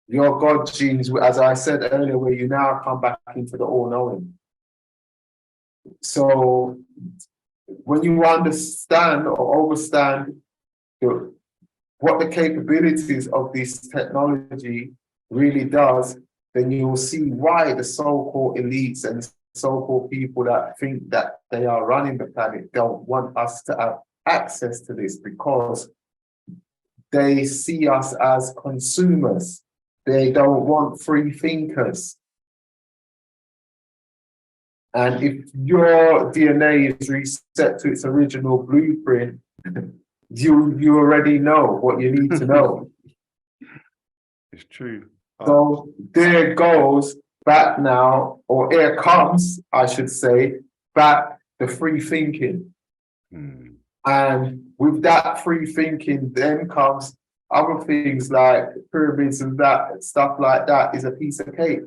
D: your God genes, as I said earlier, where you now come back into the all-knowing. So when you understand or understand what the capabilities of this technology really does, then you will see why the so-called elites and so-called people that think that they are running the planet don't want us to have access to this, because they see us as consumers. They don't want free thinkers. And if your DNA is reset to its original blueprint, you already know what you need to know.
A: It's true.
D: So there goes back now, or here comes, I should say, back the free thinking. And with that free thinking, then comes other things like pyramids and that stuff like that is a piece of cake.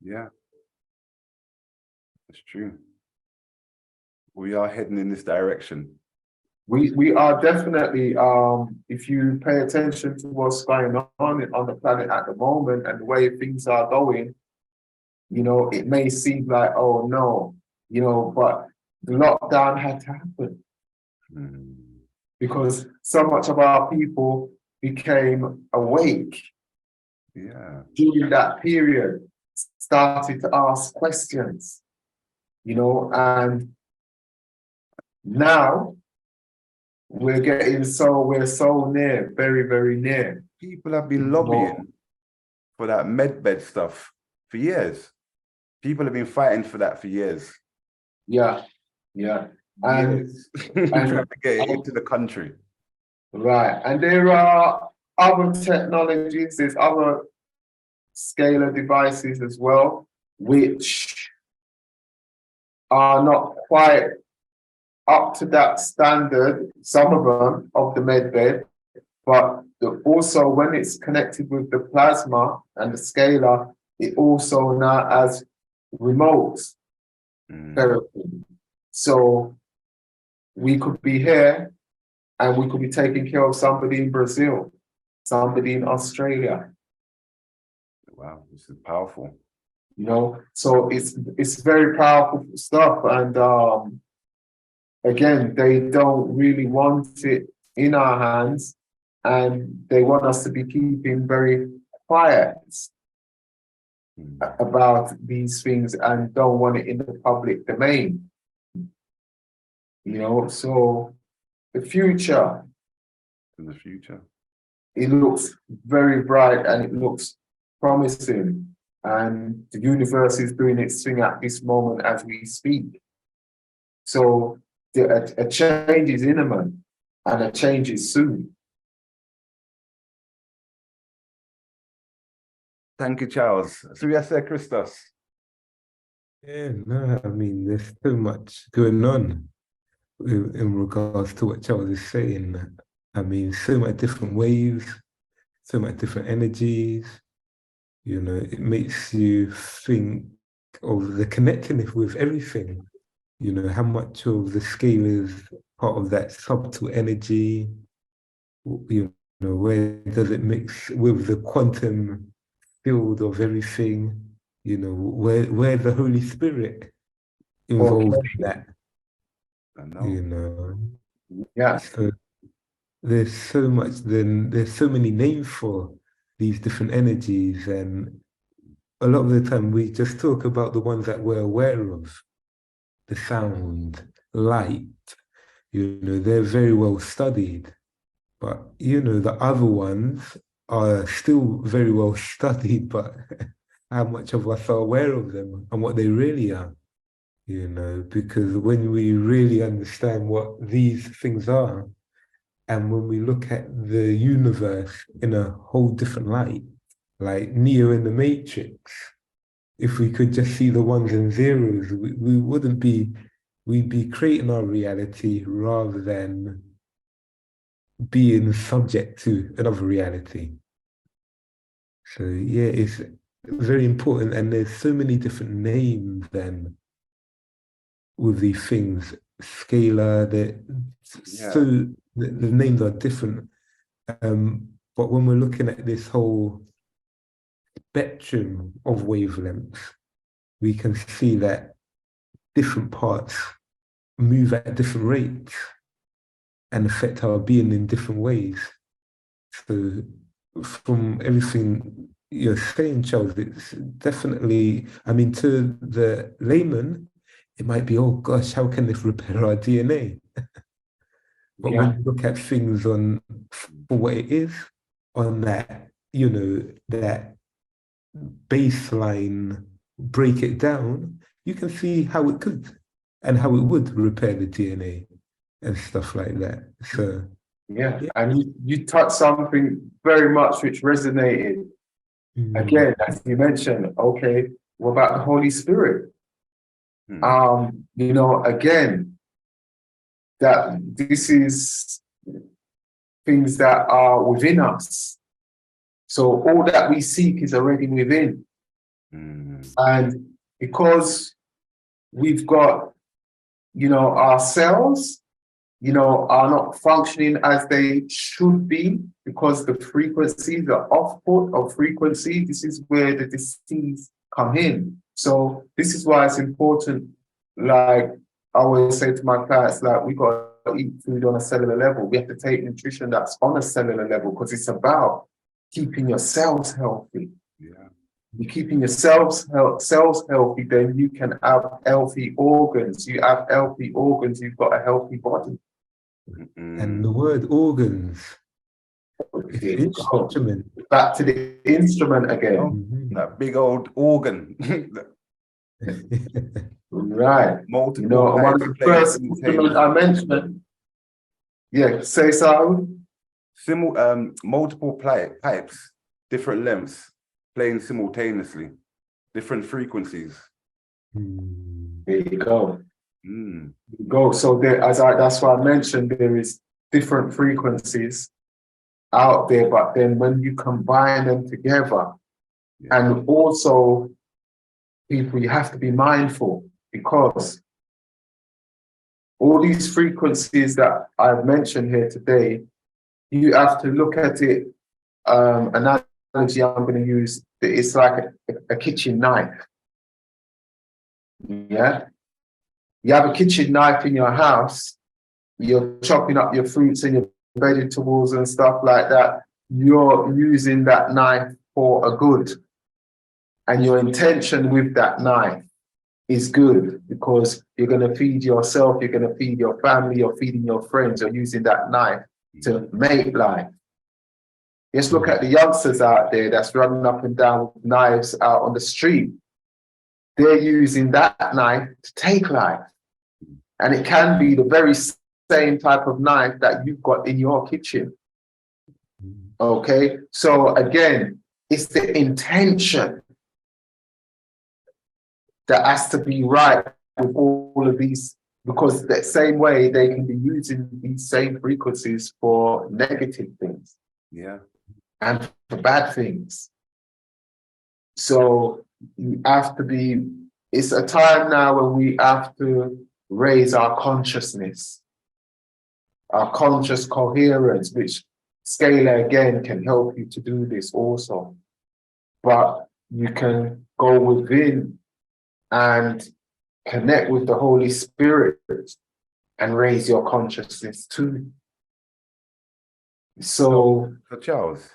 A: Yeah, it's true. We are heading in this direction.
D: We are definitely, if you pay attention to what's going on the planet at the moment and the way things are going, you know, it may seem like, oh no, you know, but the lockdown had to happen because so much of our people became awake during that period, started to ask questions, you know, and now we're so near, very, very near.
A: People have been lobbying for that medbed stuff for years. People have been fighting for that for years.
D: Yeah, yeah. And
A: trying to get it into the country.
D: Right. And there are other technologies, there's other scalar devices as well, which are not quite up to that standard, some of them, of the medbed, but also when it's connected with the plasma and the scalar, it also now has remote therapy. So we could be here and we could be taking care of somebody in Brazil, somebody in Australia.
A: Wow, this is powerful.
D: You know, so it's very powerful stuff. And again, they don't really want it in our hands, and they want us to be keeping very quiet about these things and don't want it in the public domain. You know, so the future.
A: In the future.
D: It looks very bright and it looks promising. And the universe is doing its thing at this moment as we speak. So a change is imminent and a change is soon.
A: Thank you, Charles. So we say, Christos.
E: Yeah, no, I mean, there's so much going on in regards to what Charles is saying. I mean, so much different waves, so much different energies. You know, it makes you think of the connectedness with everything. You know, how much of the scale is part of that subtle energy. You know, where does it mix with the quantum field of everything? You know, where the Holy Spirit involved in that.
A: I know.
E: You know,
D: yeah.
E: So there's so much. Then there's so many names for these different energies, and a lot of the time we just talk about the ones that we're aware of, the sound, light. You know, they're very well studied, but you know the other ones are still very well studied, but how much of us are aware of them and what they really are? You know, because when we really understand what these things are, and when we look at the universe in a whole different light, like Neo in the Matrix, if we could just see the ones and zeros, we wouldn't be, we'd be creating our reality rather than being subject to another reality. So yeah, it's very important, and there's so many different names then with these things. Scalar, so the names are different. But when we're looking at this whole spectrum of wavelengths, we can see that different parts move at different rates and affect our being in different ways. So from everything you're saying, Charles, it's definitely, I mean, to the layman, it might be, oh gosh, how can this repair our DNA? But when you look at things for what it is, on that, you know, that baseline, break it down, you can see how it could and how it would repair the DNA and stuff like that. So
D: Yeah, and you touched something very much which resonated. Again, as you mentioned, okay, what about the Holy Spirit? You know, again, that this is things that are within us. So all that we seek is already within. And because we've got, you know, our cells, you know, are not functioning as they should be because the frequencies, the off-put of frequency, this is where the disease come in. So this is why it's important, like I always say to my clients, like we got to eat food on a cellular level. We have to take nutrition that's on a cellular level because it's about keeping your cells healthy.
A: Yeah.
D: You're keeping your cells healthy, then you can have healthy organs. You have healthy organs, you've got a healthy body.
E: And the word organs, it's instrument.
D: Back to the instrument again.
A: That big old organ.
D: Right.
A: Multiple,
D: you know, one of the first instruments I mentioned. Yeah, say so.
A: Multiple pipes, different lengths, playing simultaneously, different frequencies.
D: There you go. So there, that's why I mentioned there is different frequencies out there, but then when you combine them together, and also people, you have to be mindful because all these frequencies that I've mentioned here today, you have to look at it. Analogy I'm going to use, it's like a kitchen knife. Yeah. You have a kitchen knife in your house, you're chopping up your fruits and your vegetables and stuff like that. You're using that knife for a good. And your intention with that knife is good because you're going to feed yourself, you're going to feed your family, you're feeding your friends, you're using that knife to make life. Just look at the youngsters out there that's running up and down with knives out on the street. They're using that knife to take life. And it can be the very same type of knife that you've got in your kitchen. Okay, so again, it's the intention that has to be right with all of these, because the same way they can be using these same frequencies for negative things.
A: Yeah.
D: And for bad things. So you have to be, it's a time now when we have to raise our consciousness, our conscious coherence, which Scalar again can help you to do this also. But you can go within and connect with the Holy Spirit and raise your consciousness too. So
A: Charles,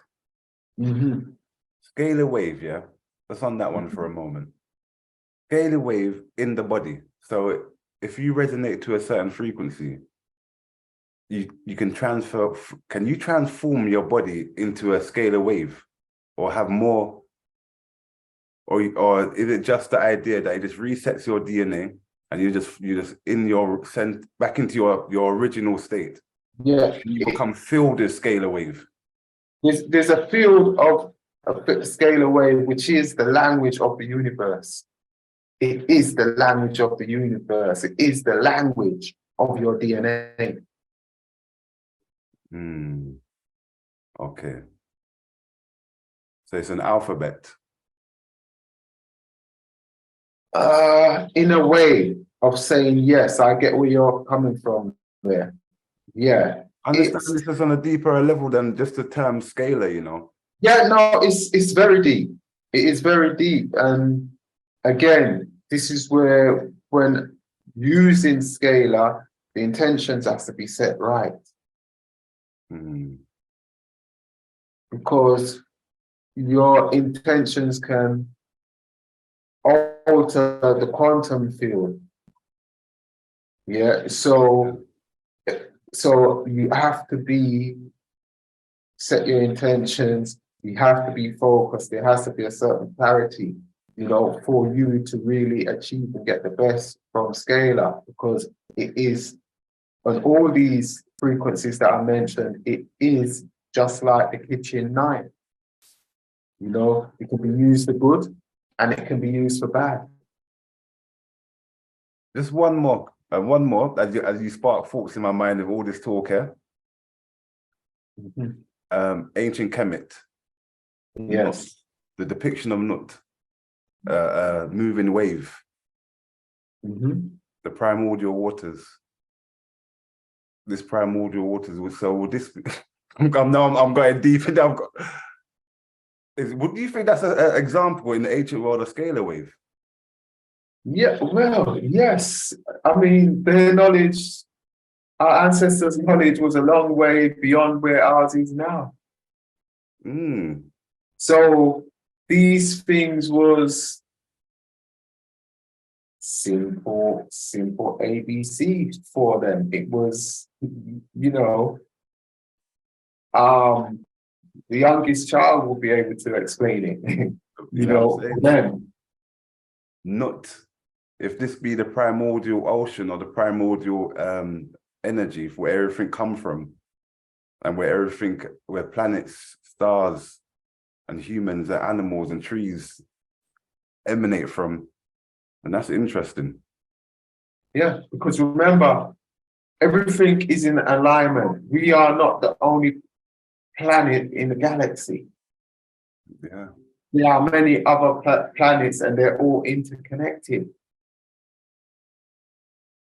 A: scalar wave, yeah? Let's on that one for a moment. Scalar wave in the body. So if you resonate to a certain frequency, you can transfer, can you transform your body into a scalar wave or have more, or is it just the idea that it just resets your DNA and you just in your back into your original state?
D: Yeah.
A: You become filled with scalar wave.
D: There's a field of a scalar wave, which is the language of the universe. It is the language of the universe. It is the language of your DNA.
A: Okay. So it's an alphabet. In a way of saying, yes, I get where you're coming from there. Yeah. Understand this is on a deeper level than just the term scalar, you know? Yeah,
D: no, it's very deep. It is very deep. And again, this is where when using scalar, the intentions has to be set right. Because your intentions can alter the quantum field. Yeah, so you have to set your intentions, you have to be focused, there has to be a certain clarity, you know, for you to really achieve and get the best from scalar, because it is on all these frequencies that I mentioned, it is just like the kitchen knife. You know, it can be used for good and it can be used for bad.
A: Just one more, as you spark thoughts in my mind of all this talk here. Ancient Kemet.
D: Yes.
A: The depiction of Nut, moving wave, the primordial waters. This primordial waters was so. Would this? I'm going deep into. Would you think that's an example in the ancient world of scalar wave?
D: Yeah, well, yes. I mean, their knowledge, our ancestors' knowledge was a long way beyond where ours is now. So these things was simple ABC for them. It was, you know, the youngest child will be able to explain it, you know, then.
A: Not if this be the primordial ocean or the primordial energy where everything come from, and where planets, stars, and humans and animals and trees emanate from, and that's interesting.
D: Yeah, because remember, everything is in alignment. We are not the only planet in the galaxy.
A: Yeah.
D: There are many other planets and they're all interconnected.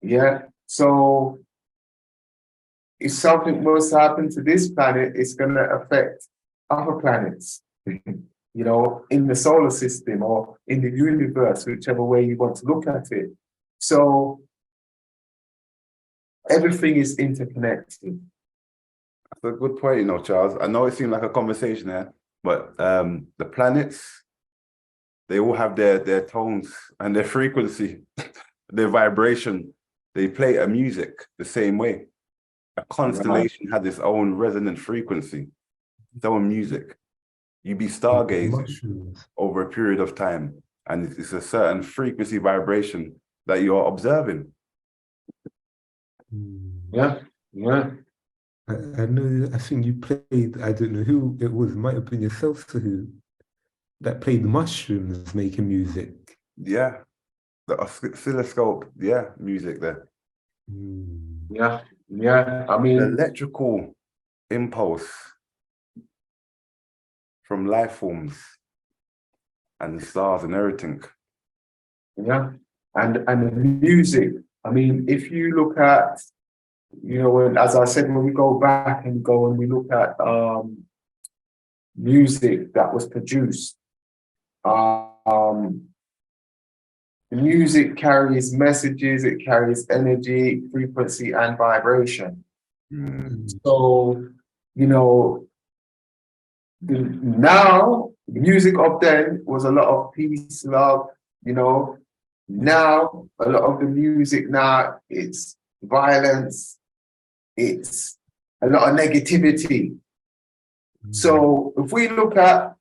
D: Yeah, so if something was to happen to this planet, it's going to affect other planets, you know, in the solar system or in the universe, whichever way you want to look at it. So everything is interconnected.
A: That's a good point, you know, Charles. I know it seemed like a conversation here, but the planets, they all have their tones and their frequency, their vibration. They play a music the same way. A constellation has its own resonant frequency, its own music. You be stargazing over a period of time, and it's a certain frequency vibration that you're observing.
D: Yeah, yeah.
E: I know, I think you played, I don't know who it was, might have been yourself, who that played mushrooms making music.
A: Yeah, the oscilloscope, yeah, music there.
D: Yeah, yeah, I mean...
A: The electrical impulse from life forms and the stars and everything.
D: Yeah, and the music. I mean, if you look at, you know, when, as I said, when we go back and we look at music that was produced, the music carries messages, it carries energy, frequency, and vibration. So, you know, now the music of then was a lot of peace, love, you know. Now, a lot of the music now, it's violence, it's a lot of negativity. So if we look at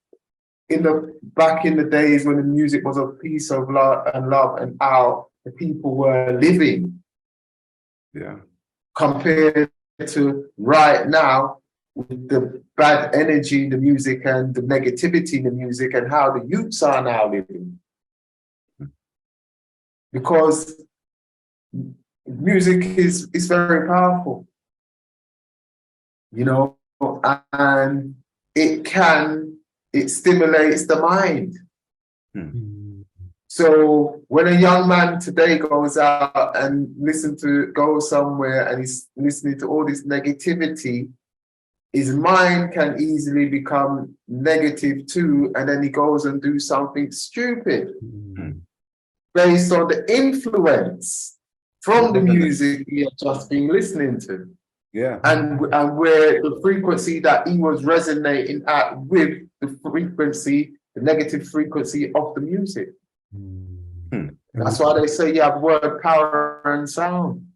D: back in the days when the music was of peace, of love and how the people were living,
A: yeah,
D: compared to right now with the bad energy in the music and the negativity in the music and how the youths are now living. Because music is very powerful, you know, and it stimulates the mind. So when a young man today goes out and goes somewhere and he's listening to all this negativity, his mind can easily become negative too, and then he goes and do something stupid based on the influence from the music he had just been listening to.
A: Yeah.
D: And where the frequency that he was resonating at with the frequency, the negative frequency of the music. That's why they say you have word power and sound.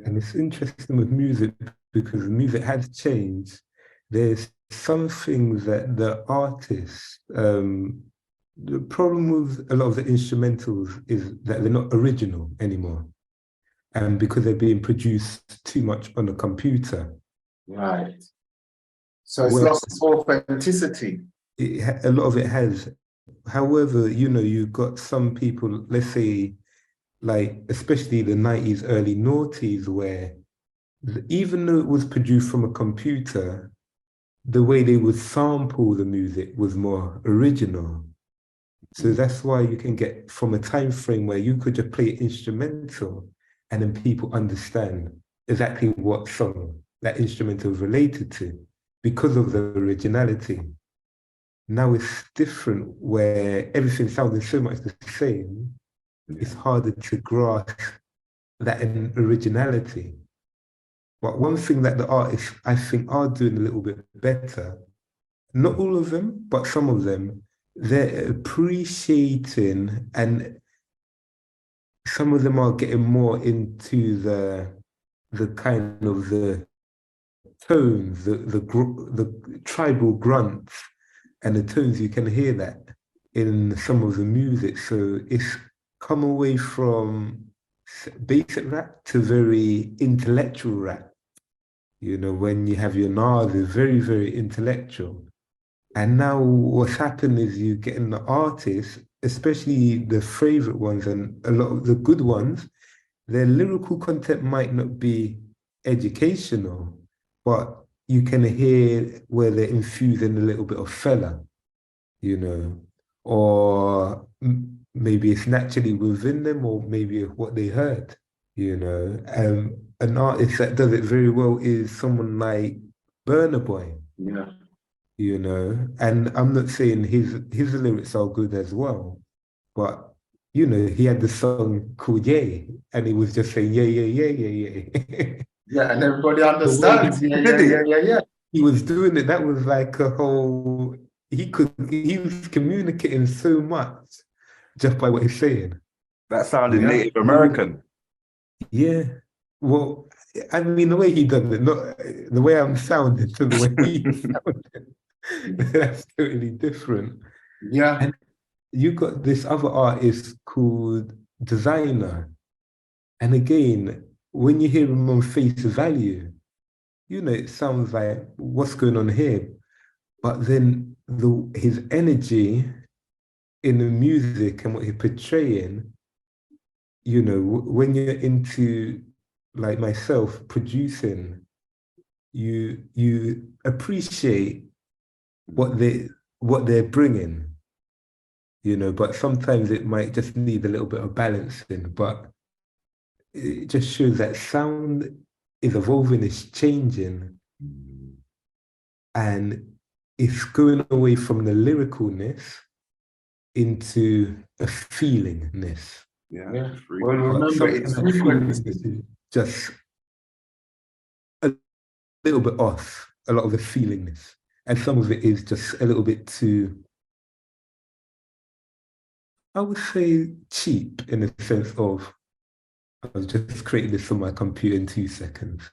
E: And it's interesting with music because music has changed. There's some things that the artists, the problem with a lot of the instrumentals is that they're not original anymore. and because they're being produced too much on a computer.
D: Right. So it's
E: Well,
D: lost its authenticity.
E: A lot of it has. However, you know, you've got some people, let's say, like, especially the 90s, early noughties, where even though it was produced from a computer, the way they would sample the music was more original. So that's why you can get from a time frame where you could just play it instrumental and then people understand exactly what song that instrumental is related to because of the originality. Now it's different where everything sounding so much the same, it's harder to grasp that originality. But one thing that the artists, I think, are doing a little bit better, not all of them, but some of them, they're appreciating, and some of them are getting more into the kind of the tones, the tribal grunts, and the tones. You can hear that in some of the music. So it's come away from basic rap to very intellectual rap. You know, when you have your Nas, it's very, very intellectual. And now what's happened is you're getting the artists, especially the favorite ones and a lot of the good ones, their lyrical content might not be educational, but you can hear where they're infusing a little bit of fella, you know, or maybe it's naturally within them, or maybe what they heard, you know. An artist that does it very well is someone like Burna Boy.
D: Yeah.
E: You know, and I'm not saying his lyrics are good as well, but you know, he had the song called Yay, and he was just saying yeah, yeah, yeah, yeah, yeah.
D: Yeah, and everybody understands. Yeah.
E: He was doing it. That was like a whole. He was communicating so much just by what he's saying.
A: That sounded Native American.
E: Yeah. Well, I mean, the way he does it, not the way I'm sounding to the way he sounded. That's totally different.
D: Yeah.
E: And you got this other artist called Designer. And again, when you hear him on face value, you know, it sounds like, what's going on here? But then his energy in the music and what he's portraying, you know, when you're into, like myself, producing, you appreciate what they're bringing, you know, but sometimes it might just need a little bit of balancing. But it just shows that sound is evolving, it's changing, and it's going away from the lyricalness into a feelingness.
D: Yeah. Well, remember, it's frequency.
E: Just a little bit off, a lot of the feelingness. And some of it is just a little bit too, I would say, cheap, in the sense of, I was just creating this on my computer in 2 seconds,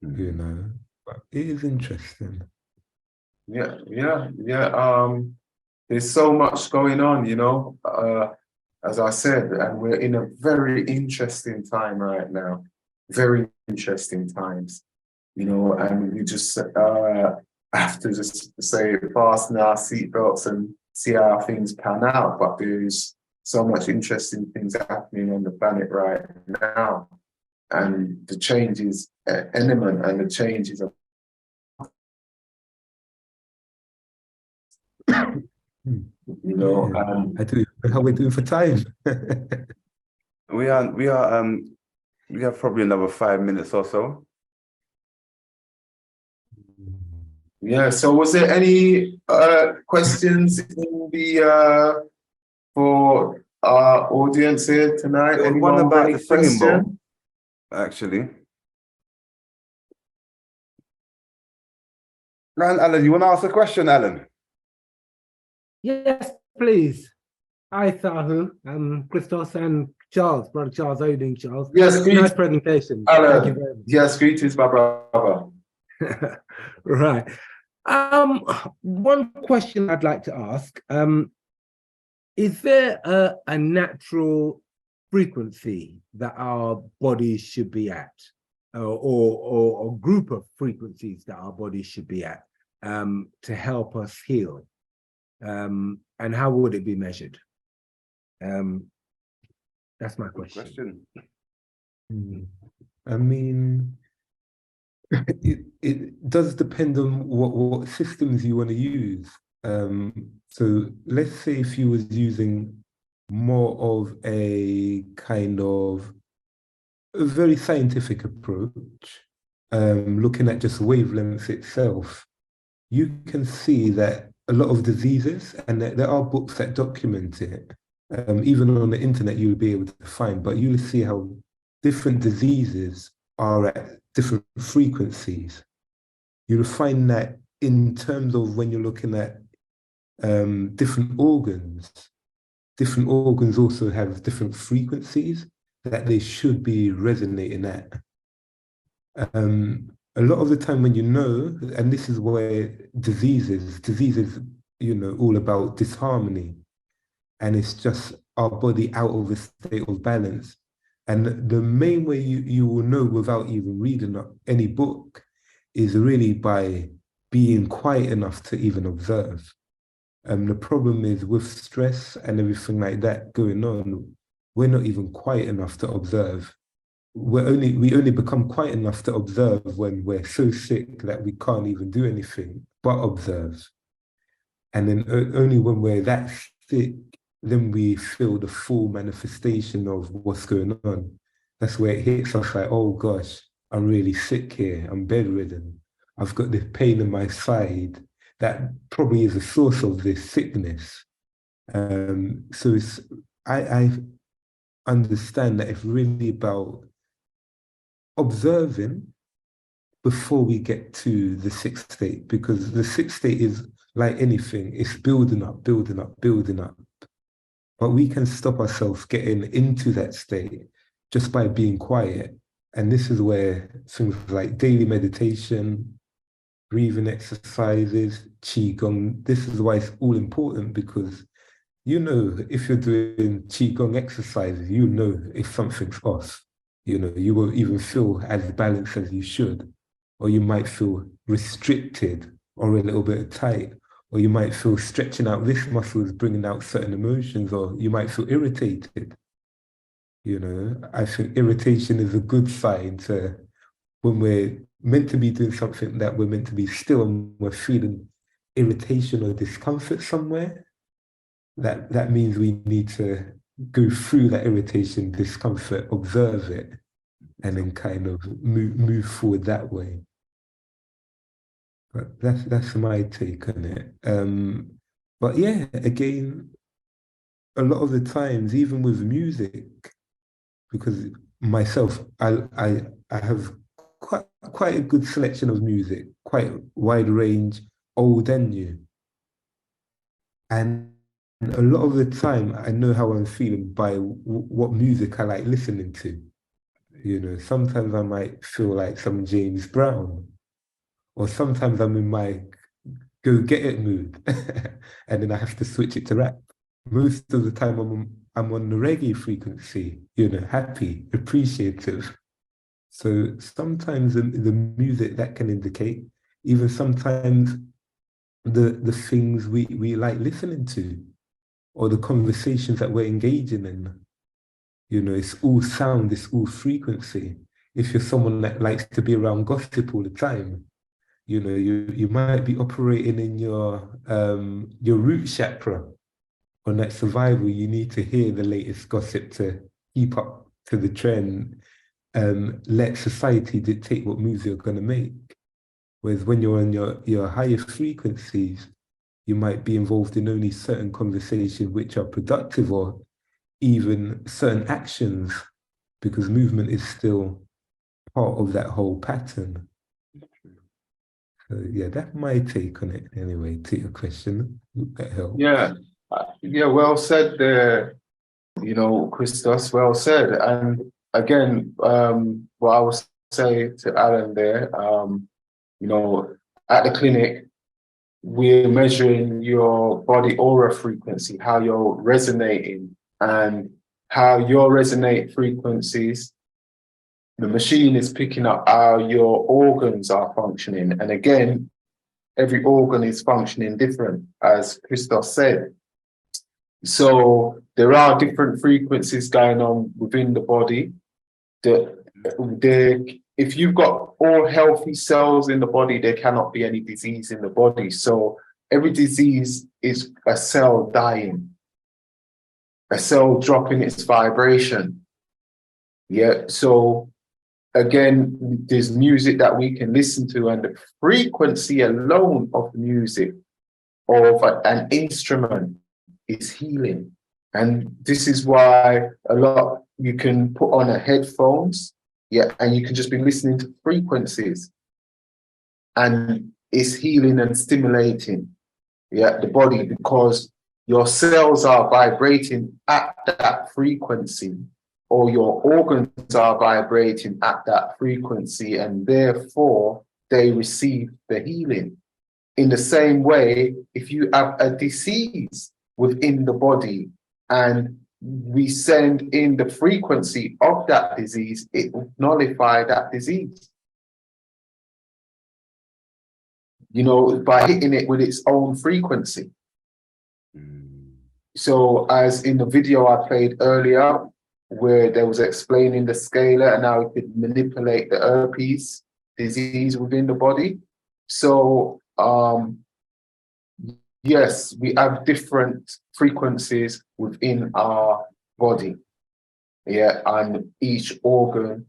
E: you know. But it is interesting.
D: Yeah. There's so much going on, you know. As I said, and we're in a very interesting time right now. Very interesting times, you know, and we just have to just say fasten our seatbelts and see how things pan out. But there's so much interesting things happening on the planet right now, and the change is imminent, and the change is you know.
E: I do. How we doing for time?
A: We have probably another 5 minutes or so.
D: Yeah. So, was there any questions in the for our audience here tonight?
A: There was
D: Anyone
A: one about
D: got
A: the
D: any
A: singing bowl,
D: question?
A: actually. Alan, you want to ask a question, Alan?
J: Yes, please. Hi, Sahu, Christos and Charles, Brother Charles. How are you doing, Charles?
D: Yes,
J: nice presentation.
D: Alan.
J: Thank you very much.
D: Yes, greetings, my brother.
J: Right. One question I'd like to ask. Is there a natural frequency that our bodies should be at, or a group of frequencies that our bodies should be at, to help us heal? And how would it be measured? That's my question.
E: I mean, it does depend on what systems you want to use. So let's say if you was using more of a kind of a very scientific approach, looking at just wavelengths itself, you can see that a lot of diseases, and there are books that document it, even on the internet you'll be able to find, but you'll see how different diseases are at different frequencies. You'll find that in terms of when you're looking at different organs also have different frequencies that they should be resonating at. A lot of the time when you know, and this is where diseases, all about disharmony, and it's just our body out of a state of balance. And the main way you will know without even reading any book is really by being quiet enough to even observe. The problem is with stress and everything like that going on, we're not even quiet enough to observe. We only become quiet enough to observe when we're so sick that we can't even do anything but observe. And then only when we're that sick, then we feel the full manifestation of what's going on. That's where it hits us like, oh gosh, I'm really sick here. I'm bedridden. I've got this pain in my side that probably is the source of this sickness. So I understand that it's really about observing before we get to the sixth state, because the sixth state is like anything, it's building up, building up, building up. But we can stop ourselves getting into that state just by being quiet. And this is where things like daily meditation, breathing exercises, qigong, this is why it's all important, because if you're doing qigong exercises, if something's off. You won't even feel as balanced as you should, or you might feel restricted or a little bit tight, or you might feel stretching out this muscle is bringing out certain emotions, or you might feel irritated. I think irritation is a good sign to when we're meant to be doing something that we're meant to be still and we're feeling irritation or discomfort somewhere. That means we need to go through that irritation, discomfort, observe it, and then kind of move forward that way. But that's my take on it. But yeah, again, a lot of the times, even with music, because myself, I have quite a good selection of music, quite a wide range, old and new. And a lot of the time, I know how I'm feeling by what music I like listening to. Sometimes I might feel like some James Brown, or sometimes I'm in my go get it mood, and then I have to switch it to rap. Most of the time, I'm on the reggae frequency, happy, appreciative. So sometimes the music that can indicate, even sometimes the things we like listening to, or the conversations that we're engaging in. It's all sound, it's all frequency. If you're someone that likes to be around gossip all the time, you might be operating in your root chakra. On that survival, you need to hear the latest gossip to keep up to the trend. Let society dictate what moves you're going to make. Whereas when you're on your higher frequencies, you might be involved in only certain conversations which are productive, or even certain actions, because movement is still part of that whole pattern. So yeah, that's my take on it anyway, to your question. That helps.
D: Yeah, well said there, Christos, well said. And again, what I will say to Alan there, at the clinic, we're measuring your body aura frequency, how you're resonating, and how your resonate frequencies, the machine is picking up how your organs are functioning. And again, every organ is functioning different, as Christos said. So there are different frequencies going on within the body. If you've got all healthy cells in the body, there cannot be any disease in the body. So every disease is a cell dying, a cell dropping its vibration. Yeah. So again, there's music that we can listen to, and the frequency alone of music, of an instrument, is healing. And this is why a lot you can put on a headphones, yeah, and you can just be listening to frequencies, and it's healing and stimulating, yeah, the body, because your cells are vibrating at that frequency, or your organs are vibrating at that frequency, and therefore they receive the healing. In the same way, if you have a disease within the body and we send in the frequency of that disease, it will nullify that disease. You know, by hitting it with its own frequency. So as in the video I played earlier, where there was explaining the scalar and how it could manipulate the herpes disease within the body. So yes, we have different frequencies within our body. Yeah, and each organ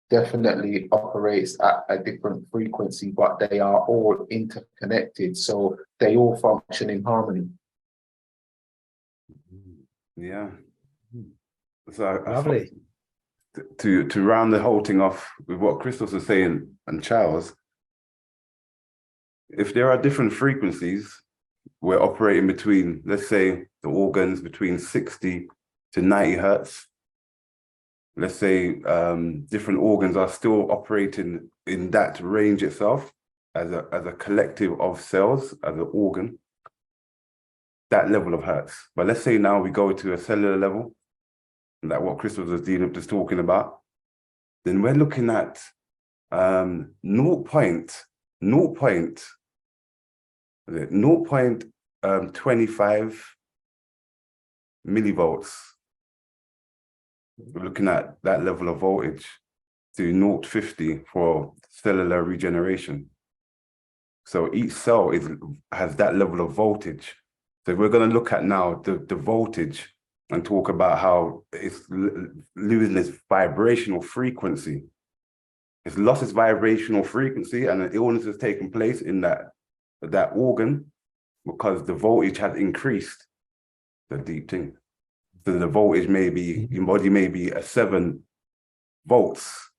D: definitely operates at a different frequency, but they are all interconnected, so they all function in harmony.
A: Yeah. So
J: Lovely.
A: To round the whole thing off with what Christos was saying and Charles, if there are different frequencies, we're operating between, let's say, the organs between 60 to 90 hertz. Let's say different organs are still operating in that range itself as a collective of cells, as an organ, that level of hertz. But let's say now we go to a cellular level, like what Chris was just talking about, then we're looking at 0.25 millivolts. We're looking at that level of voltage to 0.50 for cellular regeneration. So each cell has that level of voltage. So we're going to look at now the voltage and talk about how it's losing its vibrational frequency. It's lost its vibrational frequency, and an illness has taken place in that organ because the voltage has increased. The deep thing. So the voltage may be, your body may be a 7 volts,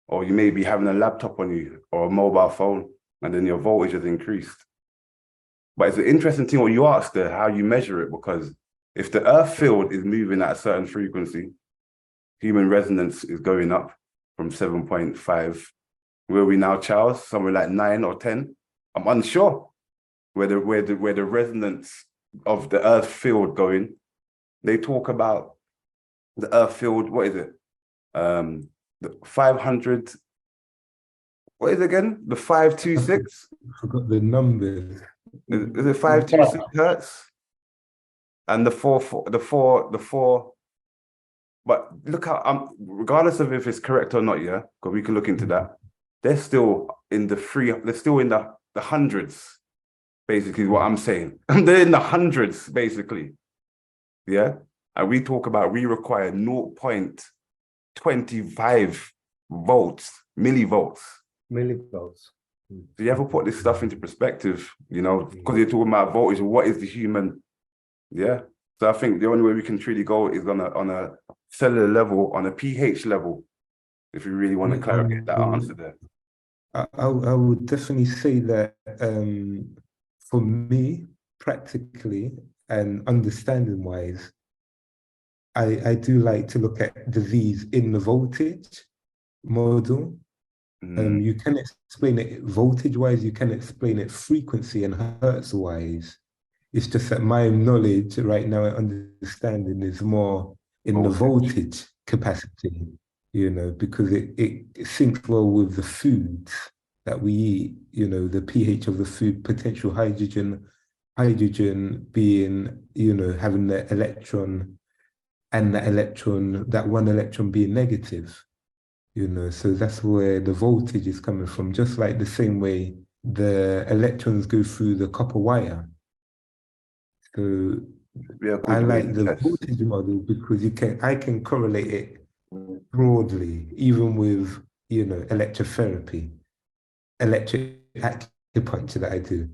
A: or you may be having a laptop on you or a mobile phone, and then your voltage has increased. But it's an interesting thing what you asked there, how you measure it, because if the earth field is moving at a certain frequency, human resonance is going up from 7.5. Where are we now, Charles? Somewhere like 9 or 10? I'm unsure where the resonance of the earth field going. They talk about the earth field, what is it? The 500, what is it again? The 526?
E: I forgot the numbers.
A: Is it 526 hertz? And the four, but look how, regardless of if it's correct or not, yeah, because we can look into that, they're still in the hundreds, basically, is what I'm saying. They're in the hundreds, basically. Yeah. And we talk about we require 0.25 volts, millivolts.
J: Millivolts.
A: So you ever put this stuff into perspective, you know, because you're talking about voltage, what is the human? Yeah. So I think the only way we can truly go is on a cellular level, on a pH level, if you really want to clarify that answer there.
E: I would definitely say that for me, practically and understanding wise, I do like to look at disease in the voltage model. You can explain it voltage wise, you can explain it frequency and hertz wise. It's just that my knowledge right now and understanding is more in the voltage capacity, you know, because it syncs well with the foods that we eat, you know, the pH of the food, potential hydrogen being, you know, having the electron and that one electron being negative, you know, so that's where the voltage is coming from, just like the same way the electrons go through the copper wire. So I like the voltage model because I can correlate it broadly, even with, you know, electrotherapy, electric acupuncture that I do.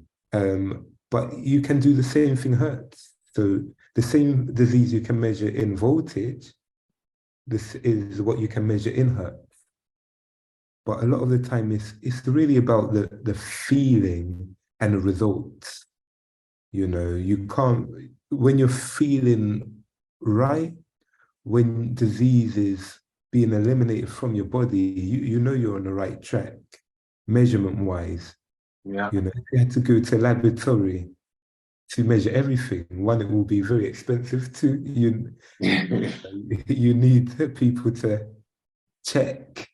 E: But you can do the same thing hertz. So the same disease you can measure in voltage, this is what you can measure in hertz. But a lot of the time it's really about the feeling and the results. You know, you can't, when you're feeling right, when disease is being eliminated from your body, you know you're on the right track, measurement wise.
D: Yeah.
E: You know, if you had to go to a laboratory to measure everything, one, it will be very expensive. Two, you need people to check,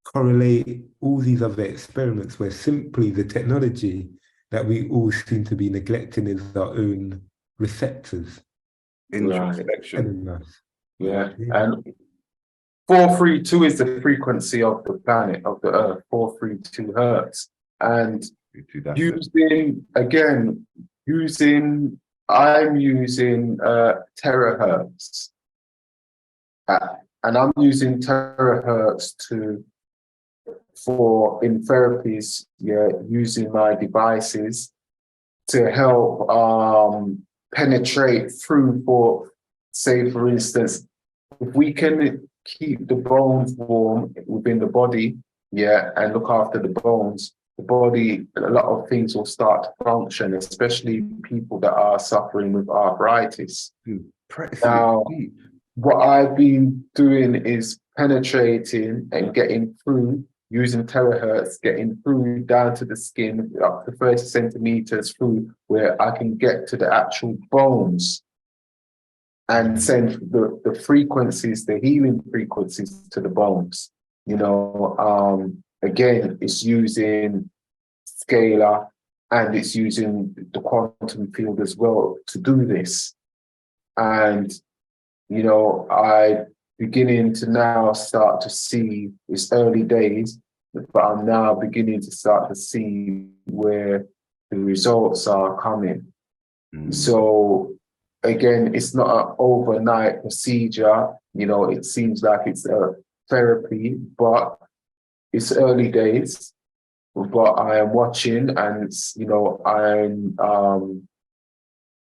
E: correlate all these other experiments where simply the technology that we all seem to be neglecting is our own receptors.
A: Introspection.
D: Yeah. And 432 is the frequency of the planet, of the Earth, 432 hertz. And I'm using terahertz. And I'm using terahertz in therapies, using my devices to help penetrate through, for, say, for instance, if we can keep the bones warm within the body, and look after the bones, the body, a lot of things will start to function, especially people that are suffering with arthritis. Now, what I've been doing is penetrating and getting through, using terahertz, getting through down to the skin, up to 30 centimeters through, where I can get to the actual bones and send the frequencies, the healing frequencies to the bones. You know, again, it's using scalar and it's using the quantum field as well to do this. And, you know, I beginning to now start to see, it's early days, but I'm now beginning to start to see where the results are coming. So again, it's not an overnight procedure. You know, it seems like it's a therapy, but it's early days. But I am watching, and you know, I'm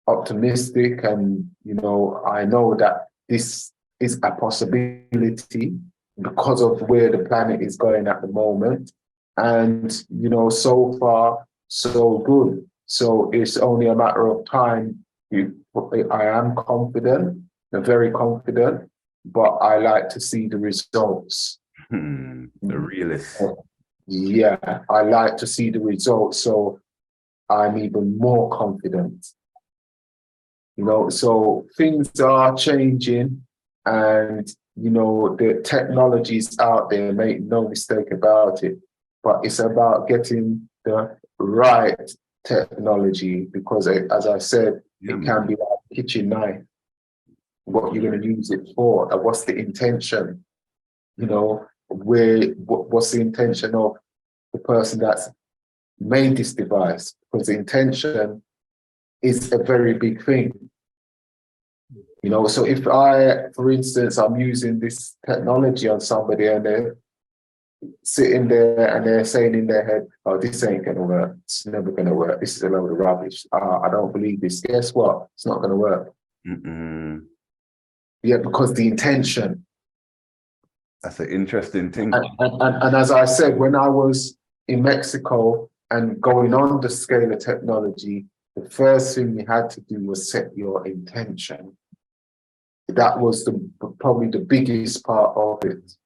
D: optimistic, and you know, I know that this is a possibility because of where the planet is going at the moment. And you know, so far so good. So it's only a matter of time. I am confident, very confident, but I like to see the results.
A: The realist.
D: Yeah, I like to see the results, so I'm even more confident. You know, so things are changing, and you know, the technology's out there, make no mistake about it. But it's about getting the right technology, because as I said, it can be like a kitchen knife. What you're going to use it for, and what's the intention? You know, what's the intention of the person that's made this device? Because the intention is a very big thing. You know, so if for instance, I'm using this technology on somebody and they're sitting there and they're saying in their head, oh, this ain't going to work. It's never going to work. This is a load of rubbish. I don't believe this. Guess what? It's not going to work. Yeah, because the intention.
A: That's an interesting thing.
D: And as I said, when I was in Mexico and going on the scale of technology, the first thing you had to do was set your intention. That was probably the biggest part of it.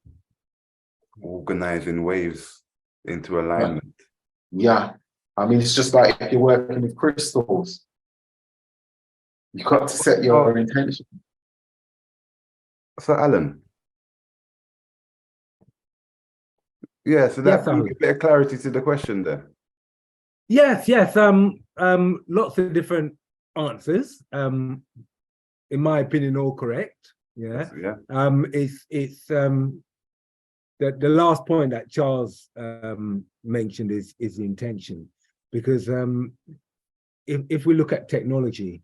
A: Organizing waves into alignment.
D: Yeah. I mean, it's just like if you're working with crystals. You got to set your intention.
A: So Alan. Yeah, so that
J: Yes,
A: brings
J: Alan.
A: a bit of clarity to the question there.
J: Yes, yes. Lots of different answers. In my opinion, all correct. Yeah.
A: Yeah.
J: It's the last point that Charles mentioned is the intention, because if we look at technology,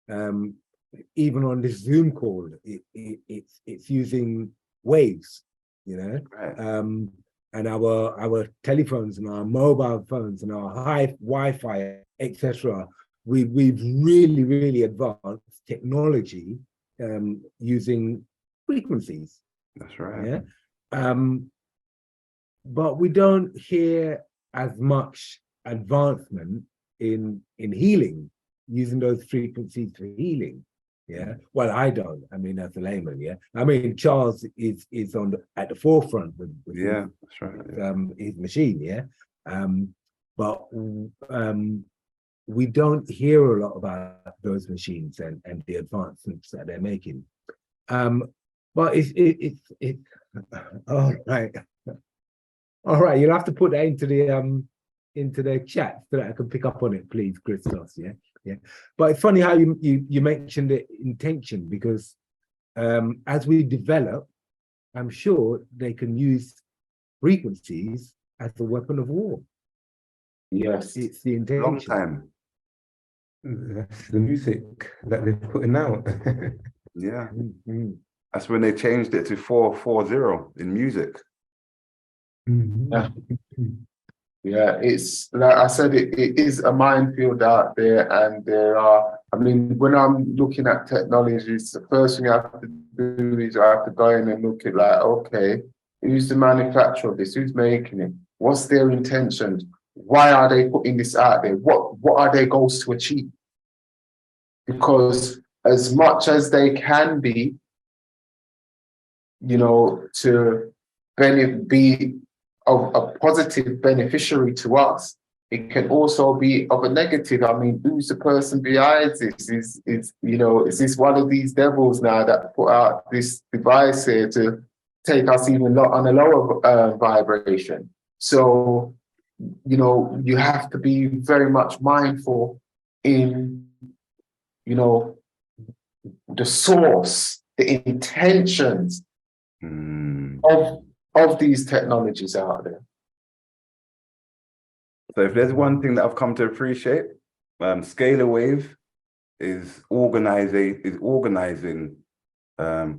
J: even on this Zoom call, it's using waves, you know.
A: Right.
J: And our telephones and our mobile phones and our high Wi-Fi, etc. We've really advanced technology using frequencies.
A: That's right.
J: Yeah. But we don't hear as much advancement in healing, using those frequencies for healing. Yeah. Well, I don't. I mean, as a layman, yeah. I mean, Charles is on at the forefront with
A: Yeah, that's right.
J: his machine, yeah. But we don't hear a lot about those machines and the advancements that they're making. But it's all right. All right, you'll have to put that into the chat so that I can pick up on it, please, Christos. Yeah, yeah. But it's funny how you mentioned the intention, because as we develop, I'm sure they can use frequencies as a weapon of war.
D: Yes.
J: It's the intention.
A: Long time.
E: That's the music that they're putting out.
A: Yeah.
J: Mm-hmm.
A: That's when they changed it to 440 in music.
D: Yeah. Yeah, it's like I said, it is a minefield out there, and there are, I mean, when I'm looking at technologies, the first thing I have to do is I have to go in and look at, like, okay, who's the manufacturer of this? Who's making it? What's their intentions? Why are they putting this out there? What are their goals to achieve? Because as much as they can be, you know, to be of a positive beneficiary to us, it can also be of a negative. I mean, who's the person behind this? Is this one of these devils now that put out this device here to take us even on a lower vibration? So, you know, you have to be very much mindful in, you know, the source, the intentions of these technologies out there.
A: So if there's one thing that I've come to appreciate, scalar wave is organizing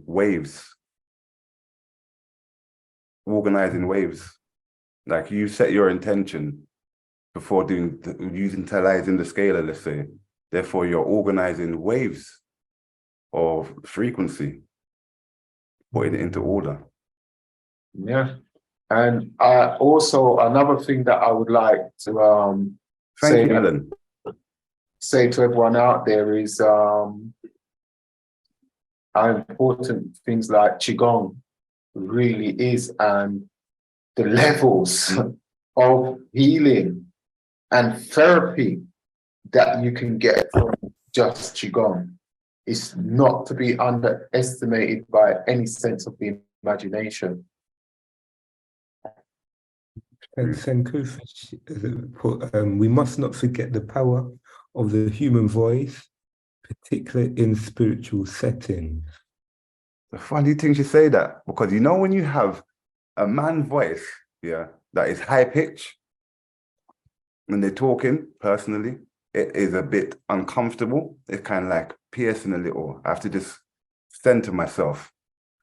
A: waves. Organizing waves. Like you set your intention before utilizing the scalar, let's say. Therefore, you're organizing waves of frequency, putting it into order.
D: Yeah. And also another thing that I would like to say to everyone out there is how important things like Qigong really is, and the levels of healing and therapy that you can get from just Qigong is not to be underestimated by any sense of the imagination.
E: And Sankufish put, we must not forget the power of the human voice, particularly in spiritual settings.
A: The funny thing you say that, because you know when you have a man voice, yeah, that is high pitch, when they're talking personally, it is a bit uncomfortable. It's kind of like piercing a little. I have to just center myself.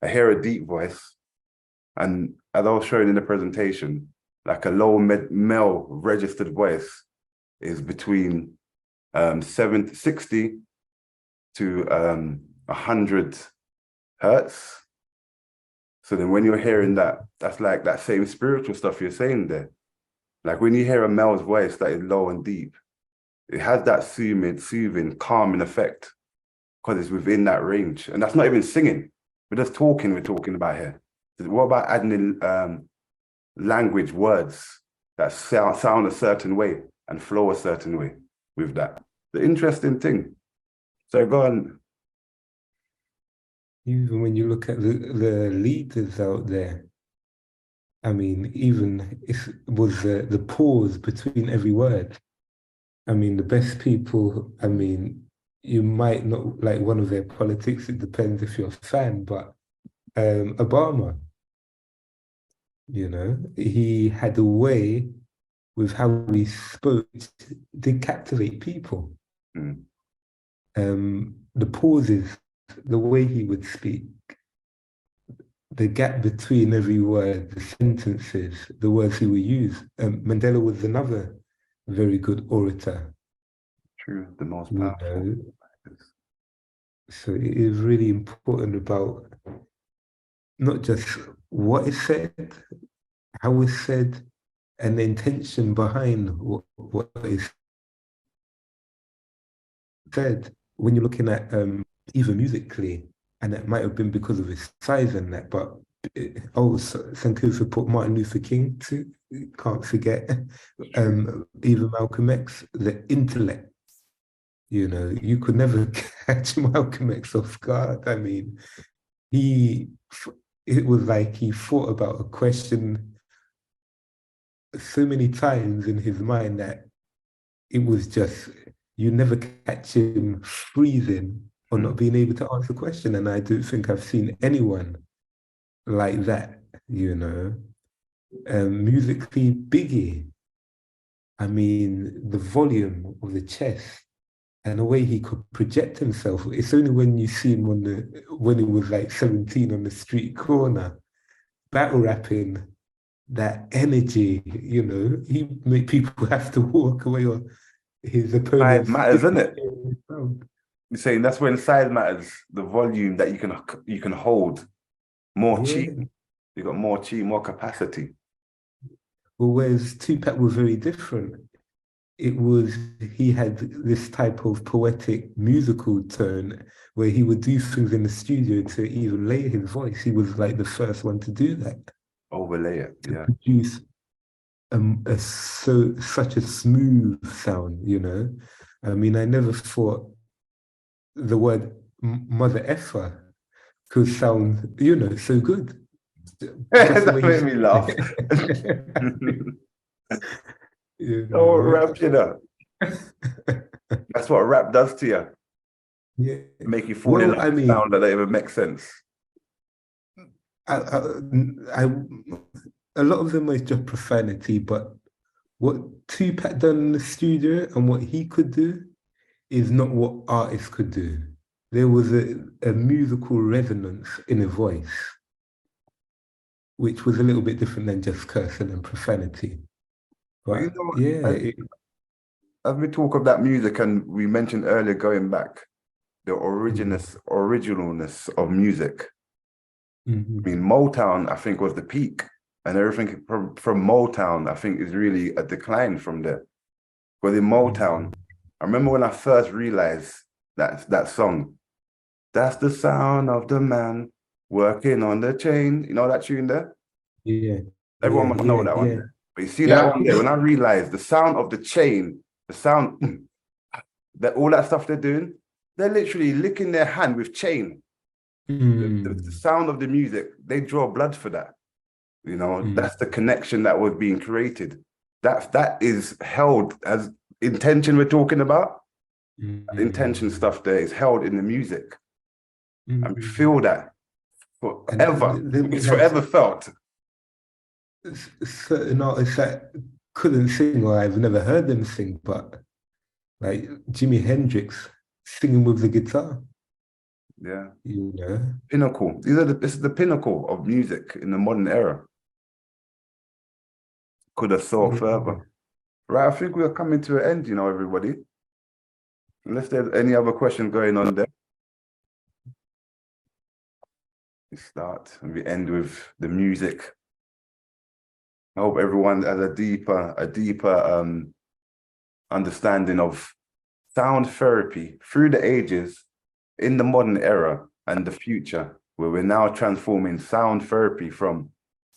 A: I hear a deep voice, and as I was showing in the presentation, like a low male registered voice is between 60 to 100 hertz. So then when you're hearing that, that's like that same spiritual stuff you're saying there. Like when you hear a male's voice that is low and deep, it has that soothing, calming effect because it's within that range. And that's not even singing. We're just talking, we're talking about here. What about adding in language, words that sound a certain way and flow a certain way with that? The interesting thing. So go on.
E: Even when you look at the leaders out there, I mean, even it was the pause between every word. I mean, the best people, I mean, you might not like one of their politics, it depends if you're a fan, but Obama, you know, he had a way with how he spoke to captivate people.
A: Mm.
E: The pauses, the way he would speak, the gap between every word, the sentences, the words he would use. Mandela was another very good orator.
A: True, the most
E: You
A: powerful.
E: know, so it is really important about not just what is said, how it's said, and the intention behind what is said. When you're looking at even musically, and it might have been because of his size and that, but Sankofa put Martin Luther King too. Can't forget. Even Malcolm X, the intellect. You know, you could never catch Malcolm X off guard. I mean, it was like he thought about a question so many times in his mind that it was just, you never catch him freezing or not being able to answer a question. And I don't think I've seen anyone like that, you know. Musically, Biggie, I mean, the volume of the chest and the way he could project himself. It's only when you see him when he was like 17 on the street corner, battle rapping, that energy, you know, he made people have to walk away, or his
A: Size
E: opponents.
A: matters, isn't it? You're saying that's when size matters, the volume that you can hold, more chi. You got more chi, more capacity.
E: Well, whereas Tupac was very different. He had this type of poetic musical tone where he would do things in the studio to even layer his voice. He was like the first one to do that.
A: Overlay it, yeah.
E: Produce such a smooth sound, you know. I mean, I never thought the word mother effer could sound, you know, so good.
A: That made me laugh. Oh, rap, you know. That's what rap does to you.
E: Yeah.
A: Make you fall in love with sound that even makes sense.
E: A lot of them is just profanity, but what Tupac done in the studio and what he could do is not what artists could do. There was a musical resonance in his voice, which was a little bit different than just cursing and profanity. But
A: you know, as we talk of that music, and we mentioned earlier going back, the originalness of music. I mean, Motown, I think, was the peak, and everything from Motown, I think, is really a decline from there. But in Motown, I remember when I first realized that song, that's the sound of the man working on the chain. You know that tune there?
E: Yeah.
A: Everyone must know that one.
E: Yeah.
A: But you see that one there, when I realized the sound of the chain, the sound, that all that stuff they're doing, they're literally licking their hand with chain. The sound of the music, they draw blood for that. You know, that's the connection that was being created. That is held as intention we're talking about. Intention stuff there is held in the music. And we feel that forever. It's forever felt.
E: Certain artists that couldn't sing, or I've never heard them sing, but like Jimi Hendrix singing with the guitar.
A: Yeah.
E: You know?
A: Pinnacle. This is the pinnacle of music in the modern era. Could have thought further. Right, I think we're coming to an end, you know, everybody. Unless there's any other question going on there. We start and we end with the music. I hope everyone has a deeper understanding of sound therapy through the ages, in the modern era and the future, where we're now transforming sound therapy from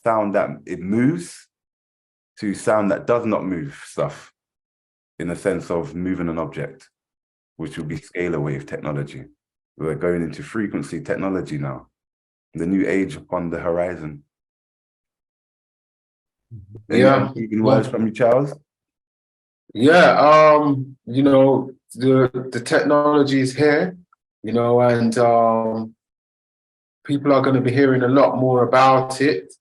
A: sound that it moves to sound that does not move stuff, in a sense of moving an object, which will be scalar wave technology. We're going into frequency technology now. The new age upon the horizon.
D: Yeah.
A: Any words from you, Charles?
D: Yeah, you know, the technology is here, you know, and people are going to be hearing a lot more about it.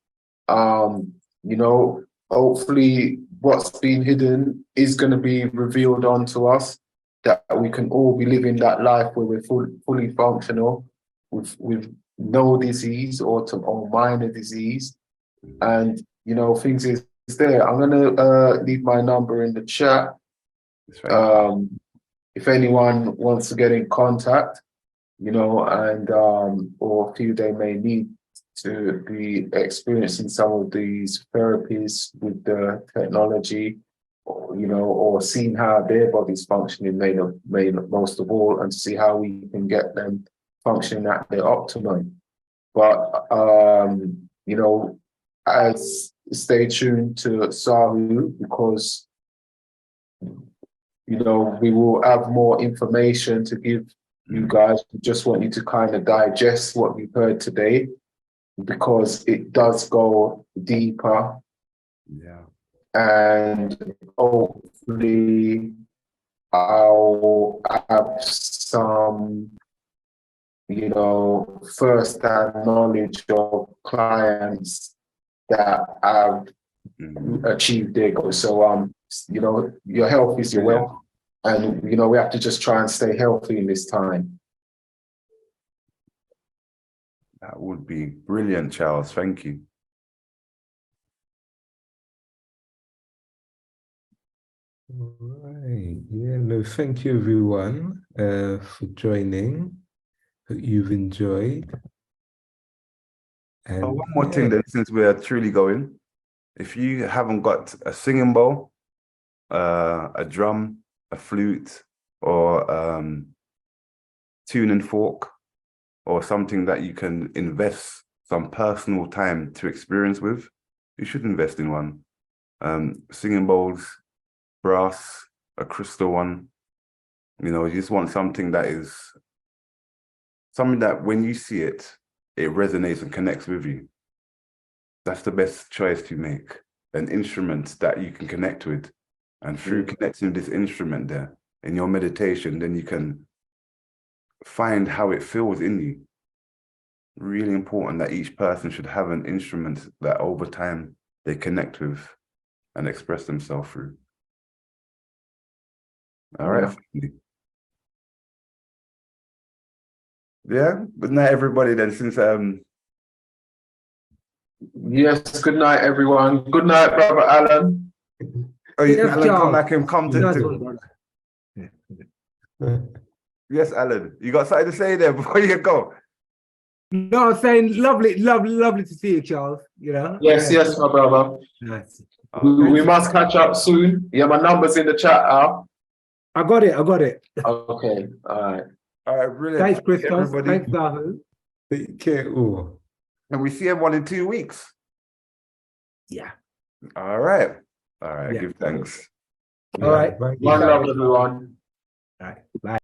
D: You know, hopefully what's been hidden is going to be revealed onto us, that we can all be living that life where we're fully functional with no disease or minor disease. And, you know, things is there. I'm going to leave my number in the chat. If anyone wants to get in contact, you know, and or feel they may need to be experiencing some of these therapies with the technology, or, you know, or seeing how their body's functioning, most of all, and see how we can get them functioning at their optimum. But you know, stay tuned to Sahu, because you know, we will have more information to give you guys. We just want you to kind of digest what we've heard today, because it does go deeper.
A: Yeah.
D: And hopefully I'll have some, you know, first-hand knowledge of clients that have achieved their goals. So, you know, your health is your wealth. And, you know, we have to just try and stay healthy in this time.
A: That would be brilliant, Charles. Thank you.
E: All right. Yeah, no, thank you everyone for joining. Hope you've enjoyed. And
A: one more thing then, since we are truly going. If you haven't got a singing bowl, a drum, a flute, or tuning fork, or something that you can invest some personal time to experience with, you should invest in one. Singing bowls, brass, a crystal one. You know, you just want something that is something that when you see it, it resonates and connects with you. That's the best choice to make. An instrument that you can connect with. And through connecting this instrument there in your meditation, then you can find how it feels in you. Really important that each person should have an instrument that over time they connect with and express themselves through. All right. Yeah. Good night, everybody. Then, since
D: yes, good night, everyone. Good night, Brother Alan.
A: Oh, yes, Alan, come back and come to. Yes, Alan, you got something to say there before you go?
J: No, I'm saying lovely to see you, Charles. You know.
D: Yes, yes, my brother.
J: Nice.
D: We must catch up soon. Yeah, my number's in the chat, Al.
J: I got it.
D: Okay, all right.
A: All right, brilliant.
J: Thanks, Christos.
A: Everybody.
J: Thanks, Dahu.
E: Take care. All.
A: And we see everyone in 2 weeks.
J: Yeah.
A: All right. All right.
J: Yeah.
A: Give thanks.
J: All right.
D: One love, everyone.
J: All right. Bye.